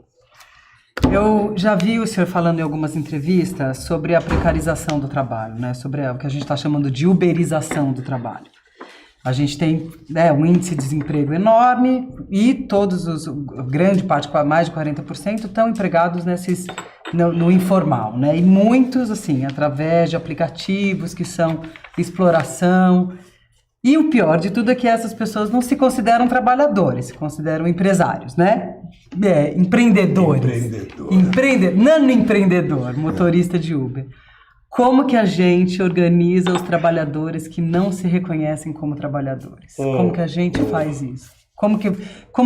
Eu já vi o senhor falando em algumas entrevistas sobre a precarização do trabalho, né? Sobre o que a gente está chamando de uberização do trabalho. A gente tem um índice de desemprego enorme e grande parte, mais de 40%, estão empregados no informal, né? E muitos, assim, através de aplicativos que são exploração. E o pior de tudo é que essas pessoas não se consideram trabalhadores, se consideram empresários, né? Empreendedores. Nano-empreendedor, motorista de Uber. Como que a gente organiza os trabalhadores que não se reconhecem como trabalhadores? Como que a gente faz isso? Como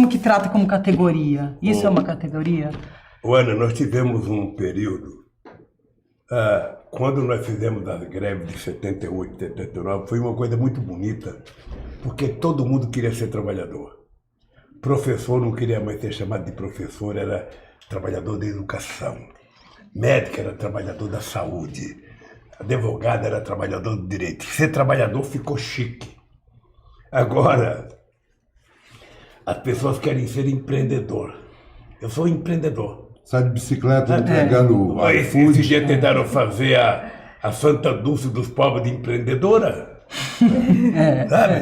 que trata como categoria? Isso é uma categoria? Ana, nós tivemos um período, quando nós fizemos as greves de 78, 79, foi uma coisa muito bonita, porque todo mundo queria ser trabalhador. Professor não queria mais ser chamado de professor, era trabalhador da educação. Médico era trabalhador da saúde. Advogado era trabalhador do direito. Ser trabalhador ficou chique. Agora, as pessoas querem ser empreendedor. Eu sou empreendedor. Sai de bicicleta entregando Esse iFood. dia tentaram fazer a Santa Dulce dos povos de empreendedora. Sabe?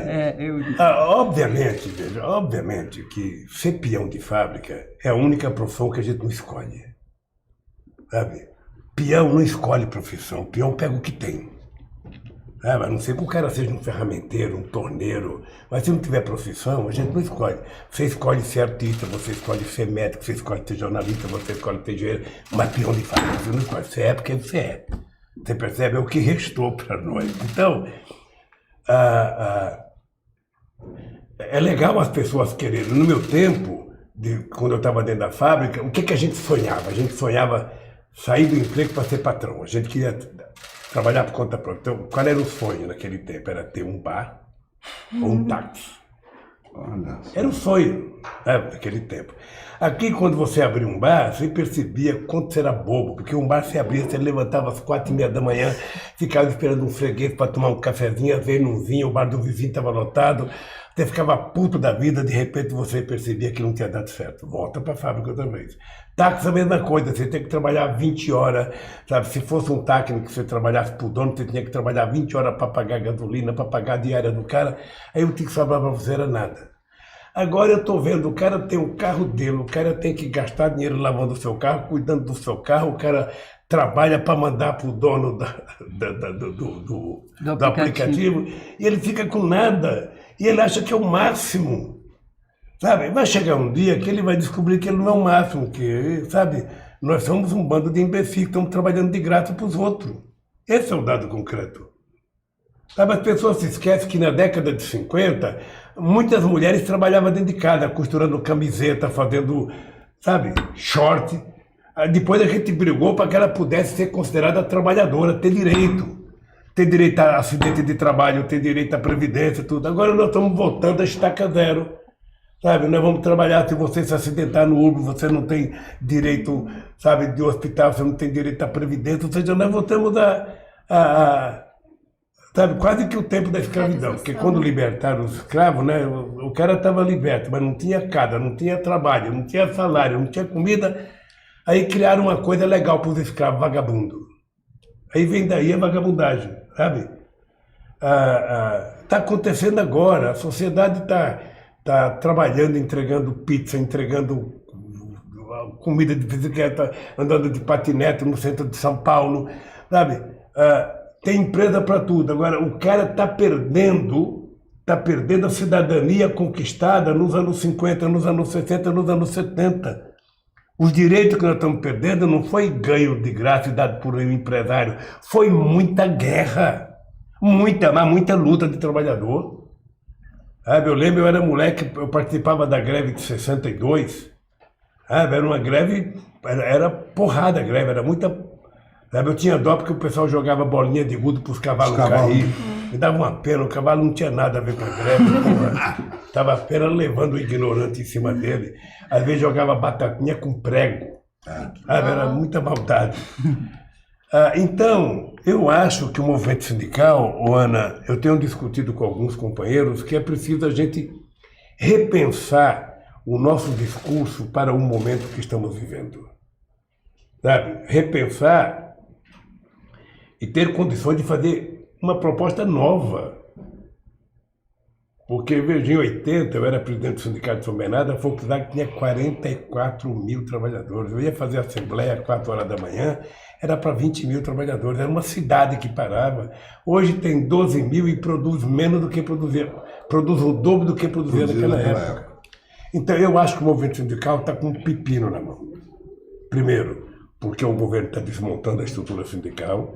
Obviamente, veja, obviamente que ser peão de fábrica é a única profissão que a gente não escolhe. Sabe? Peão não escolhe profissão, peão pega o que tem. A não ser que o cara seja um ferramenteiro, um torneiro, mas se não tiver profissão, a gente não escolhe. Você escolhe ser artista, você escolhe ser médico, você escolhe ser jornalista, você escolhe ser engenheiro, mas peão de fábrica você não escolhe. Você é porque você é. Você percebe? É o que restou para nós. Então, é legal as pessoas quererem. No meu tempo, quando eu estava dentro da fábrica, o que a gente sonhava? A gente sonhava sair do emprego para ser patrão. A gente queria trabalhar por conta própria. Então, qual era o sonho naquele tempo? Era ter um bar ou um táxi. Olha só. Era um sonho, né, naquele tempo. Aqui, quando você abria um bar, você percebia quanto você era bobo, porque um bar se abria, você levantava às 4h30 da manhã, ficava esperando um freguês para tomar um cafezinho, às vezes não vinha, o bar do vizinho estava lotado, você ficava puto da vida, de repente você percebia que não tinha dado certo. Volta para a fábrica outra vez. Táxi é a mesma coisa, você tem que trabalhar 20 horas, sabe? Se fosse um técnico que você trabalhasse por dono, você tinha que trabalhar 20 horas para pagar gasolina, para pagar a diária do cara, aí o que sobrava para você era nada. Agora eu estou vendo, o cara tem o carro dele, o cara tem que gastar dinheiro lavando o seu carro, cuidando do seu carro, o cara trabalha para mandar para o dono do aplicativo e ele fica com nada e ele acha que é o máximo, sabe? Vai chegar um dia que ele vai descobrir que ele não é o máximo, que, sabe? Nós somos um bando de imbecis que estamos trabalhando de graça para os outros. Esse é o dado concreto. Sabe, as pessoas se esquecem que na década de 50, muitas mulheres trabalhavam dentro de casa, costurando camiseta, fazendo, sabe, short. Depois a gente brigou para que ela pudesse ser considerada trabalhadora, ter direito a acidente de trabalho, ter direito à previdência, tudo. Agora nós estamos voltando a estaca zero, sabe? Nós vamos trabalhar, se você se acidentar no Uber, você não tem direito, sabe, de hospital, você não tem direito à previdência, ou seja, nós voltamos sabe, quase que o tempo da escravidão, porque quando libertaram os escravos, né, o cara estava liberto, mas não tinha casa, não tinha trabalho, não tinha salário, não tinha comida, aí criaram uma coisa legal para os escravos, vagabundo. Aí vem daí a vagabundagem, sabe? Está acontecendo agora, a sociedade está trabalhando, entregando pizza, entregando comida de bicicleta, andando de patinete no centro de São Paulo, sabe? Tem empresa para tudo. Agora, o cara está perdendo a cidadania conquistada nos anos 50, nos anos 60, nos anos 70. Os direitos que nós estamos perdendo não foi ganho de graça dado por um empresário, foi muita guerra, muita luta de trabalhador. Eu lembro, eu era moleque, eu participava da greve de 62, era uma greve, era porrada a greve, era muita... Eu tinha dó porque o pessoal jogava bolinha de gude para os cavalos caírem. Me dava uma pena, o cavalo não tinha nada a ver com a greve. Estava apenas levando o ignorante em cima dele. Às vezes jogava batatinha com prego. Era muita maldade. Então, eu acho que o movimento sindical, Ana, eu tenho discutido com alguns companheiros que é preciso a gente repensar o nosso discurso para o momento que estamos vivendo. Sabe? Repensar e ter condições de fazer uma proposta nova. Porque, veja, em 80, eu era presidente do Sindicato de São Bernardo, a Volkswagen tinha 44 mil trabalhadores. Eu ia fazer a assembleia às 4 horas da manhã, era para 20 mil trabalhadores. Era uma cidade que parava. Hoje tem 12 mil e produz menos do que produzia. Produz o dobro do que produzia naquela época. Então, eu acho que o movimento sindical está com um pepino na mão. Primeiro, porque o governo está desmontando a estrutura sindical,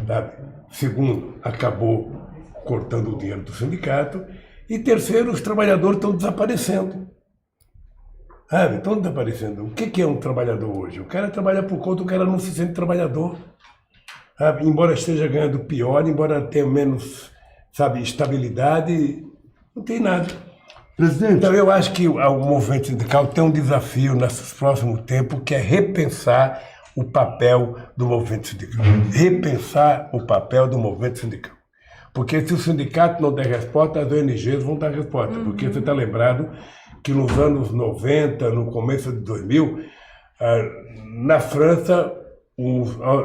sabe? Segundo, acabou cortando o dinheiro do sindicato. E terceiro, os trabalhadores estão desaparecendo. Sabe? Estão desaparecendo. O que é um trabalhador hoje? O cara trabalha por conta, o cara não se sente trabalhador. Sabe? Embora esteja ganhando pior, embora tenha menos, sabe, estabilidade, não tem nada. Presidente. Então eu acho que o movimento sindical tem um desafio nesses próximos tempos, que é repensar o papel do movimento sindical. Repensar o papel do movimento sindical. Porque se o sindicato não der resposta, as ONGs vão dar resposta. Porque você está lembrado que nos anos 90, no começo de 2000, na França,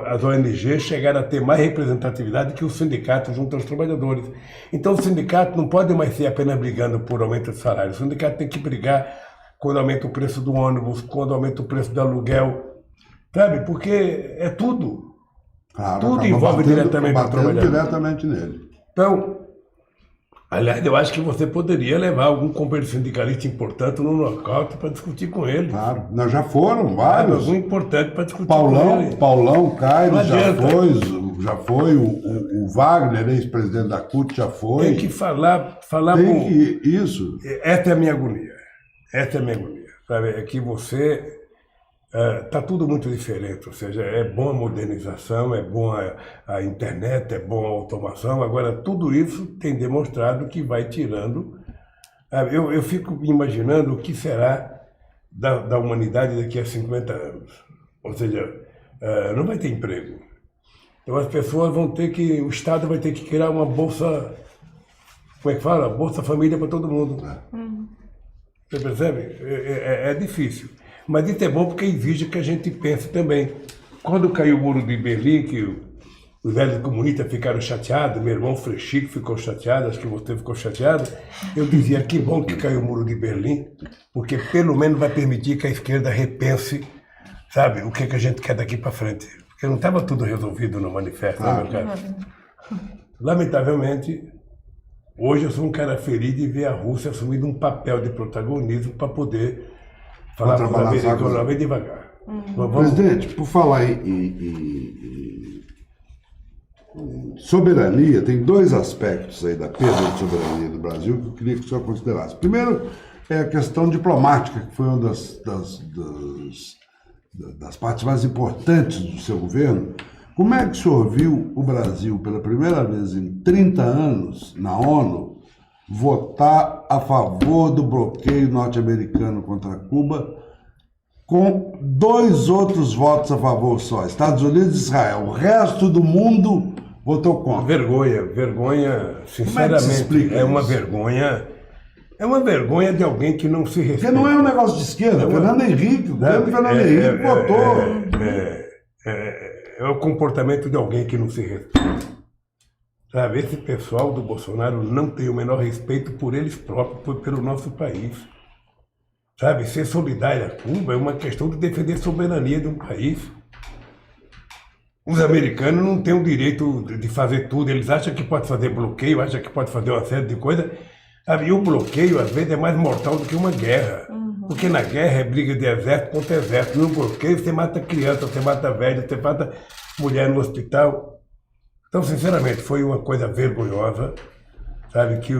as ONGs chegaram a ter mais representatividade que os sindicatos junto aos trabalhadores. Então o sindicato não pode mais ser apenas brigando por aumento de salário. O sindicato tem que brigar quando aumenta o preço do ônibus, quando aumenta o preço do aluguel, sabe? Porque é tudo. Claro, tudo envolve diretamente o trabalhador. Diretamente nele. Então, aliás, eu acho que você poderia levar algum companheiro sindicalista importante no nocaute para discutir com ele. Claro, nós já foram vários. Algum importante para discutir com ele. Paulão Caires já foi, o Wagner, ex-presidente da CUT, já foi. Tem que falar com... Isso. Essa é a minha agonia. Essa é a minha agonia. Sabe? É que você Está tudo muito diferente, ou seja, é bom a modernização, é bom a internet, é bom a automação, agora tudo isso tem demonstrado que vai tirando. Eu fico imaginando o que será da humanidade daqui a 50 anos, ou seja, não vai ter emprego. Então as pessoas vão ter que, o Estado vai ter que criar uma bolsa, como é que fala? Bolsa Família para todo mundo. Você percebe? É difícil. Mas isso é bom porque exige que a gente pense também. Quando caiu o muro de Berlim, que os velhos comunistas ficaram chateados, meu irmão Frechico ficou chateado, acho que você ficou chateado, eu dizia que bom que caiu o muro de Berlim, porque pelo menos vai permitir que a esquerda repense, sabe, o que a gente quer daqui para frente. Porque não estava tudo resolvido no manifesto, né, meu cara? Lamentavelmente, hoje eu sou um cara feliz de ver a Rússia assumindo um papel de protagonismo para poder falar com os americanos bem devagar. Presidente, por falar em soberania, tem dois aspectos aí da perda de soberania do Brasil que eu queria que o senhor considerasse. Primeiro é a questão diplomática, que foi uma das partes mais importantes do seu governo. Como é que o senhor viu o Brasil, pela primeira vez em 30 anos, na ONU, votar a favor do bloqueio norte-americano contra Cuba, com 2 outros votos a favor só, Estados Unidos e Israel? O resto do mundo votou contra. Vergonha, sinceramente, explica é uma isso? vergonha. É uma vergonha de alguém que não se respeita. Porque não é um negócio de esquerda. Fernando Henrique, o grande Fernando Henrique votou. É o comportamento de alguém que não se respeita. Sabe, esse pessoal do Bolsonaro não tem o menor respeito por eles próprios, pelo nosso país. Sabe, ser solidário a Cuba é uma questão de defender a soberania de um país. Os americanos não têm o direito de fazer tudo, eles acham que pode fazer bloqueio, acham que pode fazer uma série de coisas. Sabe, e o bloqueio, às vezes, é mais mortal do que uma guerra. Porque na guerra é briga de exército contra exército. No bloqueio você mata criança, você mata velho, você mata mulher no hospital. Então, sinceramente, foi uma coisa vergonhosa, sabe, que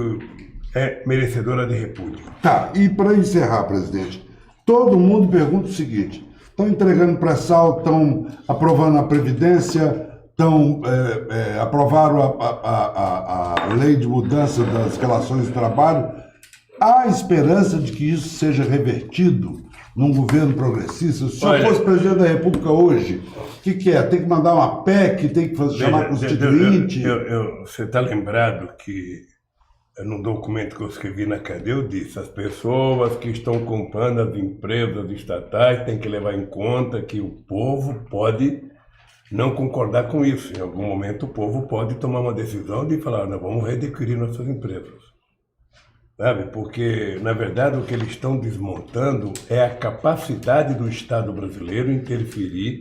é merecedora de repúdio. Tá, e para encerrar, presidente, todo mundo pergunta o seguinte: estão entregando pré-sal, estão aprovando a Previdência, aprovaram a lei de mudança das relações de trabalho. Há esperança de que isso seja revertido num governo progressista? Se o senhor fosse presidente da República hoje, o que é? Tem que mandar uma PEC? Tem que chamar constituinte? Você está lembrado que num documento que eu escrevi na cadeia, eu disse: as pessoas que estão comprando as empresas estatais têm que levar em conta que o povo pode não concordar com isso. Em algum momento o povo pode tomar uma decisão de falar: nós vamos readquirir nossas empresas. Sabe? Porque, na verdade, o que eles estão desmontando é a capacidade do Estado brasileiro interferir,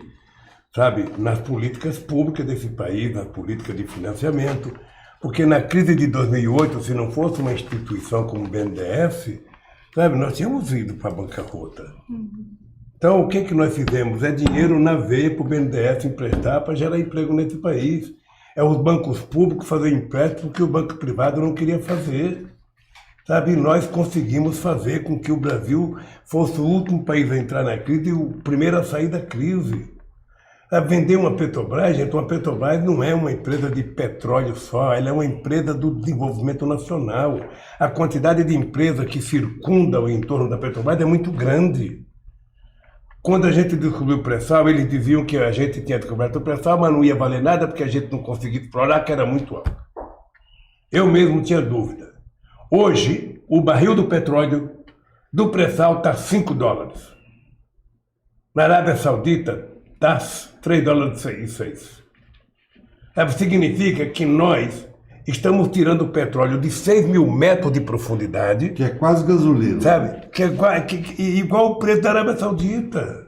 sabe, nas políticas públicas desse país, nas políticas de financiamento. Porque na crise de 2008, se não fosse uma instituição como o BNDES, sabe, nós tínhamos ido para a bancarrota. Então, o que nós fizemos? É dinheiro na veia para o BNDES emprestar para gerar emprego nesse país. É os bancos públicos fazer empréstimo que o banco privado não queria fazer. Sabe, nós conseguimos fazer com que o Brasil fosse o último país a entrar na crise e o primeiro a sair da crise. Vender uma Petrobras, gente, uma Petrobras não é uma empresa de petróleo só, ela é uma empresa do desenvolvimento nacional. A quantidade de empresas que circundam em torno da Petrobras é muito grande. Quando a gente descobriu o pré-sal, eles diziam que a gente tinha descoberto o pré-sal, mas não ia valer nada porque a gente não conseguia explorar, que era muito alto. Eu mesmo tinha dúvida. Hoje, o barril do petróleo do pré-sal está $5. Na Arábia Saudita, está $3,06. Significa que nós estamos tirando o petróleo de 6 mil metros de profundidade. Que é quase gasolina. Sabe? Que é igual o preço da Arábia Saudita.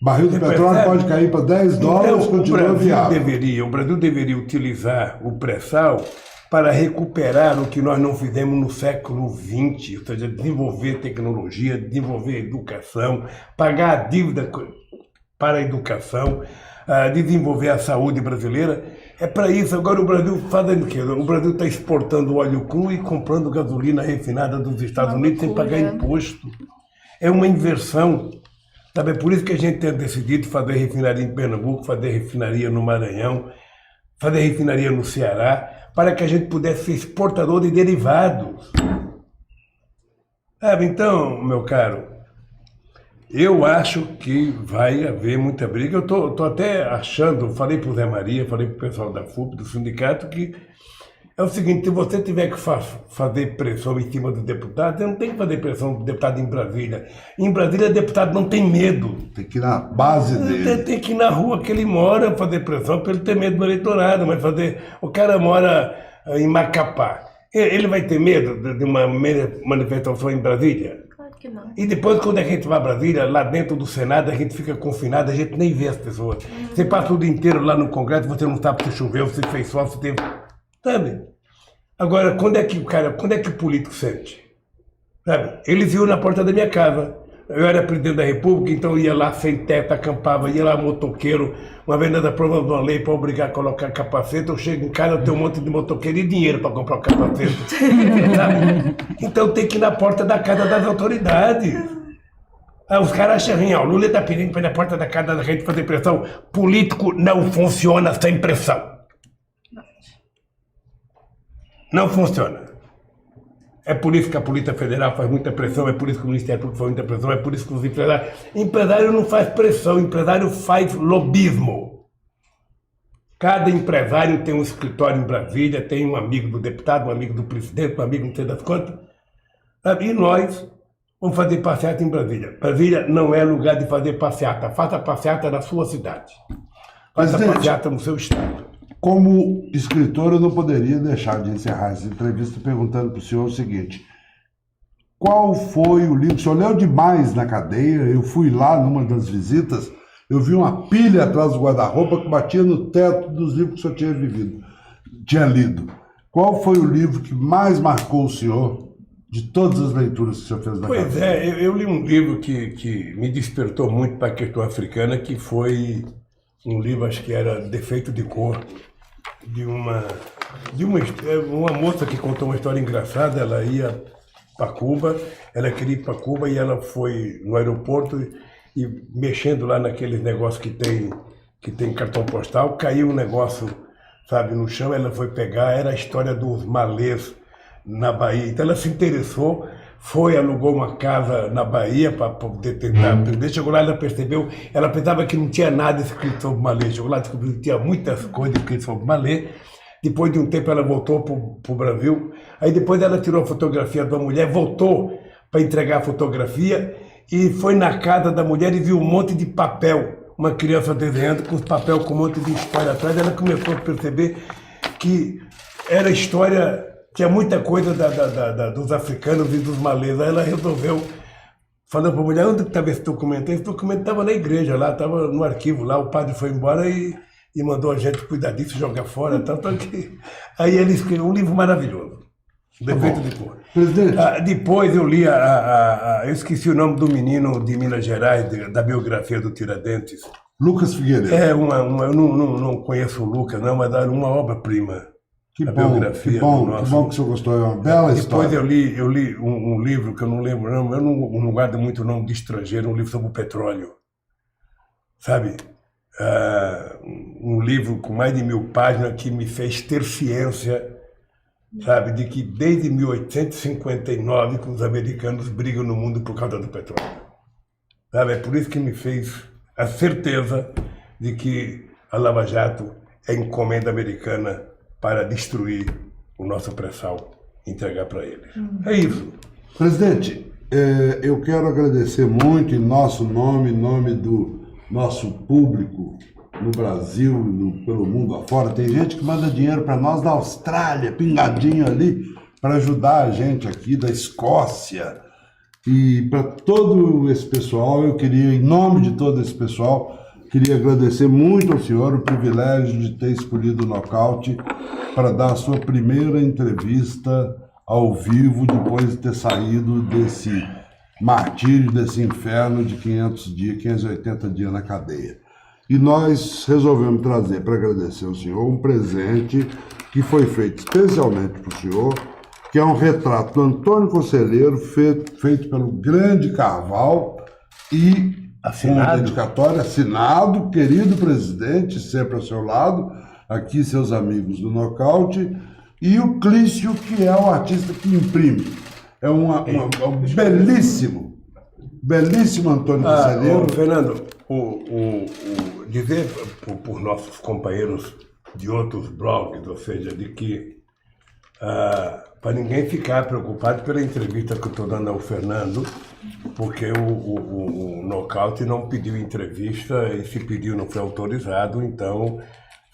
Barril de petróleo pode cair para $10, então, continua viável. O Brasil deveria utilizar o pré-sal para recuperar o que nós não fizemos no século XX, ou seja, desenvolver tecnologia, desenvolver educação, pagar a dívida para a educação, desenvolver a saúde brasileira. É para isso. Agora o Brasil fazendo o quê? O Brasil está exportando óleo cru e comprando gasolina refinada dos Estados Unidos sem pagar imposto. É uma inversão. Sabe, é por isso que a gente tem decidido fazer refinaria em Pernambuco, fazer refinaria no Maranhão, fazer refinaria no Ceará, para que a gente pudesse ser exportador de derivados. Sabe, então, meu caro, eu acho que vai haver muita briga. Eu tô até achando, falei para o Zé Maria, falei para o pessoal da FUP, do sindicato, que é o seguinte: se você tiver que fazer pressão em cima do deputado, você não tem que fazer pressão do deputado em Brasília. Em Brasília, o deputado não tem medo. Tem que ir na base dele. Tem que ir na rua que ele mora fazer pressão para ele ter medo do eleitorado. Mas o cara mora em Macapá. Ele vai ter medo de uma manifestação em Brasília? Claro que não. E depois, quando a gente vai a Brasília, lá dentro do Senado, a gente fica confinado, a gente nem vê as pessoas. Você passa o dia inteiro lá no Congresso, você não sabe se choveu, se fez sol, se teve... Sabe? Agora, quando é que o político sente? Sabe? Eles iam na porta da minha casa. Eu era presidente da República, então eu ia lá sem teto, acampava, ia lá motoqueiro. Uma vez nós aprovamos uma lei para obrigar a colocar capacete. Eu chego em casa, eu tenho um monte de motoqueiro e dinheiro para comprar o capacete. Sabe? Então tem que ir na porta da casa das autoridades. Os caras acham ruim, o Lula está pedindo para ir na porta da casa da gente fazer pressão. Político não funciona sem pressão. Não funciona. É por isso que a Polícia Federal faz muita pressão, é por isso que o Ministério Público faz muita pressão, é por isso que os empresários... Empresário não faz pressão, empresário faz lobismo. Cada empresário tem um escritório em Brasília, tem um amigo do deputado, um amigo do presidente, um amigo não sei das quantas. E nós vamos fazer passeata em Brasília. Brasília não é lugar de fazer passeata. Faça passeata na sua cidade. Faça passeata no seu estado. Como escritor, eu não poderia deixar de encerrar essa entrevista perguntando para o senhor o seguinte: qual foi o livro? O senhor leu demais na cadeia. Eu fui lá numa das visitas, eu vi uma pilha atrás do guarda-roupa que batia no teto dos livros que o senhor tinha lido. Qual foi o livro que mais marcou o senhor de todas as leituras que o senhor fez na cadeia? Pois é, eu li um livro que me despertou muito para a questão africana, que foi um livro, acho que era Defeito de Cor, de uma moça que contou uma história engraçada. Ela ia para Cuba, ela queria ir para Cuba e ela foi no aeroporto e mexendo lá naqueles negócios que tem cartão postal, caiu um negócio, sabe, no chão. Ela foi pegar, era a história dos malês na Bahia. Então ela se interessou, alugou uma casa na Bahia para poder tentar aprender. Chegou lá, ela percebeu, ela pensava que não tinha nada escrito sobre malê. Chegou lá, descobriu que tinha muitas coisas escritas sobre malê. Depois de um tempo ela voltou para o Brasil. Aí depois ela tirou a fotografia da mulher, voltou para entregar a fotografia e foi na casa da mulher e viu um monte de papel. Uma criança desenhando com os papéis com um monte de história atrás. Ela começou a perceber que era história... Tinha muita coisa dos africanos e dos malês. Aí ela resolveu, falando para a mulher: onde estava esse documento? Esse documento estava na igreja lá, estava no arquivo lá. O padre foi embora e mandou a gente cuidar disso, jogar fora. Tanto que... Aí ele escreveu um livro maravilhoso, Defeito de Cor. Presidente. Depois eu li eu esqueci o nome do menino de Minas Gerais, da biografia do Tiradentes. Lucas Figueiredo. Eu não conheço o Lucas, não, mas era uma obra-prima. Que a bom, biografia que bom, do nosso... que bom que o senhor gostou, é uma bela história. Depois eu li um livro que eu não lembro, não, eu não guardo muito o nome de estrangeiro, um livro sobre o petróleo, sabe? Um livro com mais de 1000 páginas que me fez ter ciência, sabe, de que desde 1859 que os americanos brigam no mundo por causa do petróleo. Sabe? É por isso que me fez a certeza de que a Lava Jato é encomenda americana para destruir o nosso pré-sal e entregar para eles. É isso. Presidente, eu quero agradecer muito em nosso nome, em nome do nosso público no Brasil e pelo mundo afora. Tem gente que manda dinheiro para nós da Austrália, pingadinho ali, para ajudar a gente aqui da Escócia. E para todo esse pessoal, eu queria, em nome de todo esse pessoal, queria agradecer muito ao senhor o privilégio de ter escolhido o Nocaute para dar a sua primeira entrevista ao vivo depois de ter saído desse martírio, desse inferno de 580 dias na cadeia. E nós resolvemos trazer para agradecer ao senhor um presente que foi feito especialmente para o senhor, que é um retrato do Antônio Conselheiro feito pelo grande Carval e Assinado? uma dedicatória, assinado, querido presidente, sempre ao seu lado, aqui seus amigos do Nocaute, e o Clício, que é o artista que imprime. É um belíssimo Antônio Conselheiro. Fernando, dizer por nossos companheiros de outros blogs, ou seja, de que para ninguém ficar preocupado pela entrevista que eu estou dando ao Fernando, porque o Nocaute não pediu entrevista e se pediu não foi autorizado, então,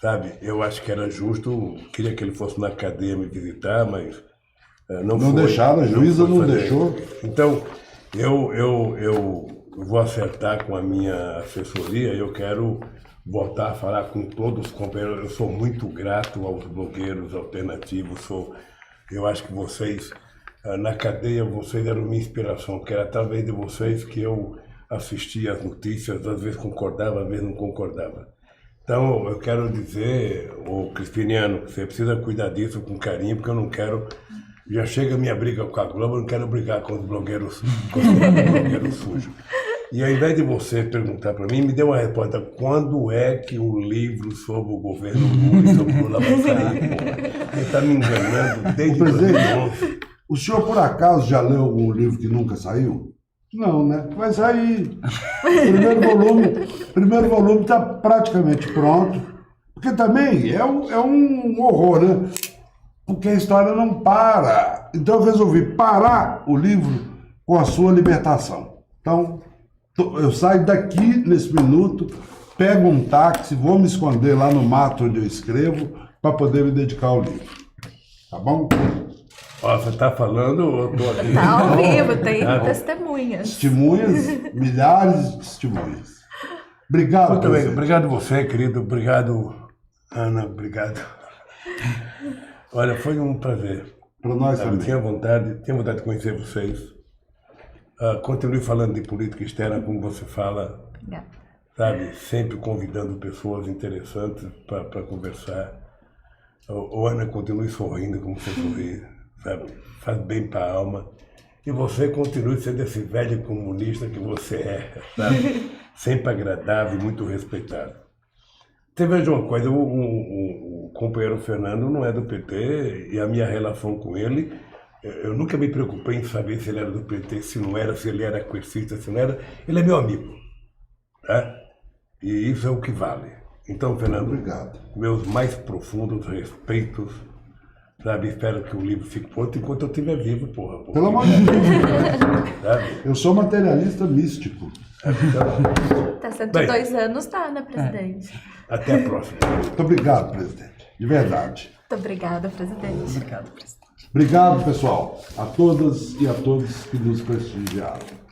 sabe, eu acho que era justo, queria que ele fosse na cadeia me visitar, mas não foi. Deixaram, a juíza não fazer. deixou. Então, eu vou acertar com a minha assessoria, eu quero voltar a falar com todos os companheiros. Eu sou muito grato aos blogueiros alternativos, eu acho que vocês, na cadeia, vocês eram minha inspiração, que era através de vocês que eu assistia às notícias, às vezes concordava, às vezes não concordava. Então, eu quero dizer, ô Crispiniano, que você precisa cuidar disso com carinho, porque eu não quero... Já chega a minha briga com a Globo, eu não quero brigar com os blogueiros sujos. E ao invés de você perguntar para mim, me dê uma resposta. Quando é que o livro sobre o governo Lula e sobre o Lula vai sair? Você está me enganando desde 2011. O senhor, por acaso, já leu algum livro que nunca saiu? Não, né? Vai sair. O primeiro volume está praticamente pronto. Porque também é um horror, né? Porque a história não para. Então eu resolvi parar o livro com a sua libertação. Então, eu saio daqui nesse minuto, pego um táxi, vou me esconder lá no mato onde eu escrevo, para poder me dedicar ao livro. Tá bom? Ó, você está falando, eu estou aqui. Tá ao vivo, tem testemunhas. Testemunhas, milhares de testemunhas. Obrigado. Muito bem, presidente. obrigado você, querido. Obrigado, Ana. Obrigado. Olha, foi um prazer. Para nós Eu também. tinha vontade de conhecer vocês. Continue falando de política externa como você fala, Obrigada. sabe? Sempre convidando pessoas interessantes para conversar. O Ana, continue sorrindo como você sorri, sabe? Faz bem para a alma. E você continue sendo esse velho comunista que você é, sabe? Sempre agradável e muito respeitado. Você veja uma coisa, o companheiro Fernando não é do PT e a minha relação com ele, eu nunca me preocupei em saber se ele era do PT, se não era, se ele era coercista, se não era. Ele é meu amigo, tá? E isso é o que vale. Então, Fernando, Obrigado. meus mais profundos respeitos, sabe? Espero que o livro fique pronto enquanto eu estiver vivo, porra. Pelo amor de Deus. Sabe? Eu sou materialista místico. Então, Tá 102 anos, tá, né, presidente? até a próxima. Muito obrigado, presidente. De verdade. Muito obrigada, presidente. Obrigado, presidente. Obrigado, pessoal. A todas e a todos que nos prestigiaram.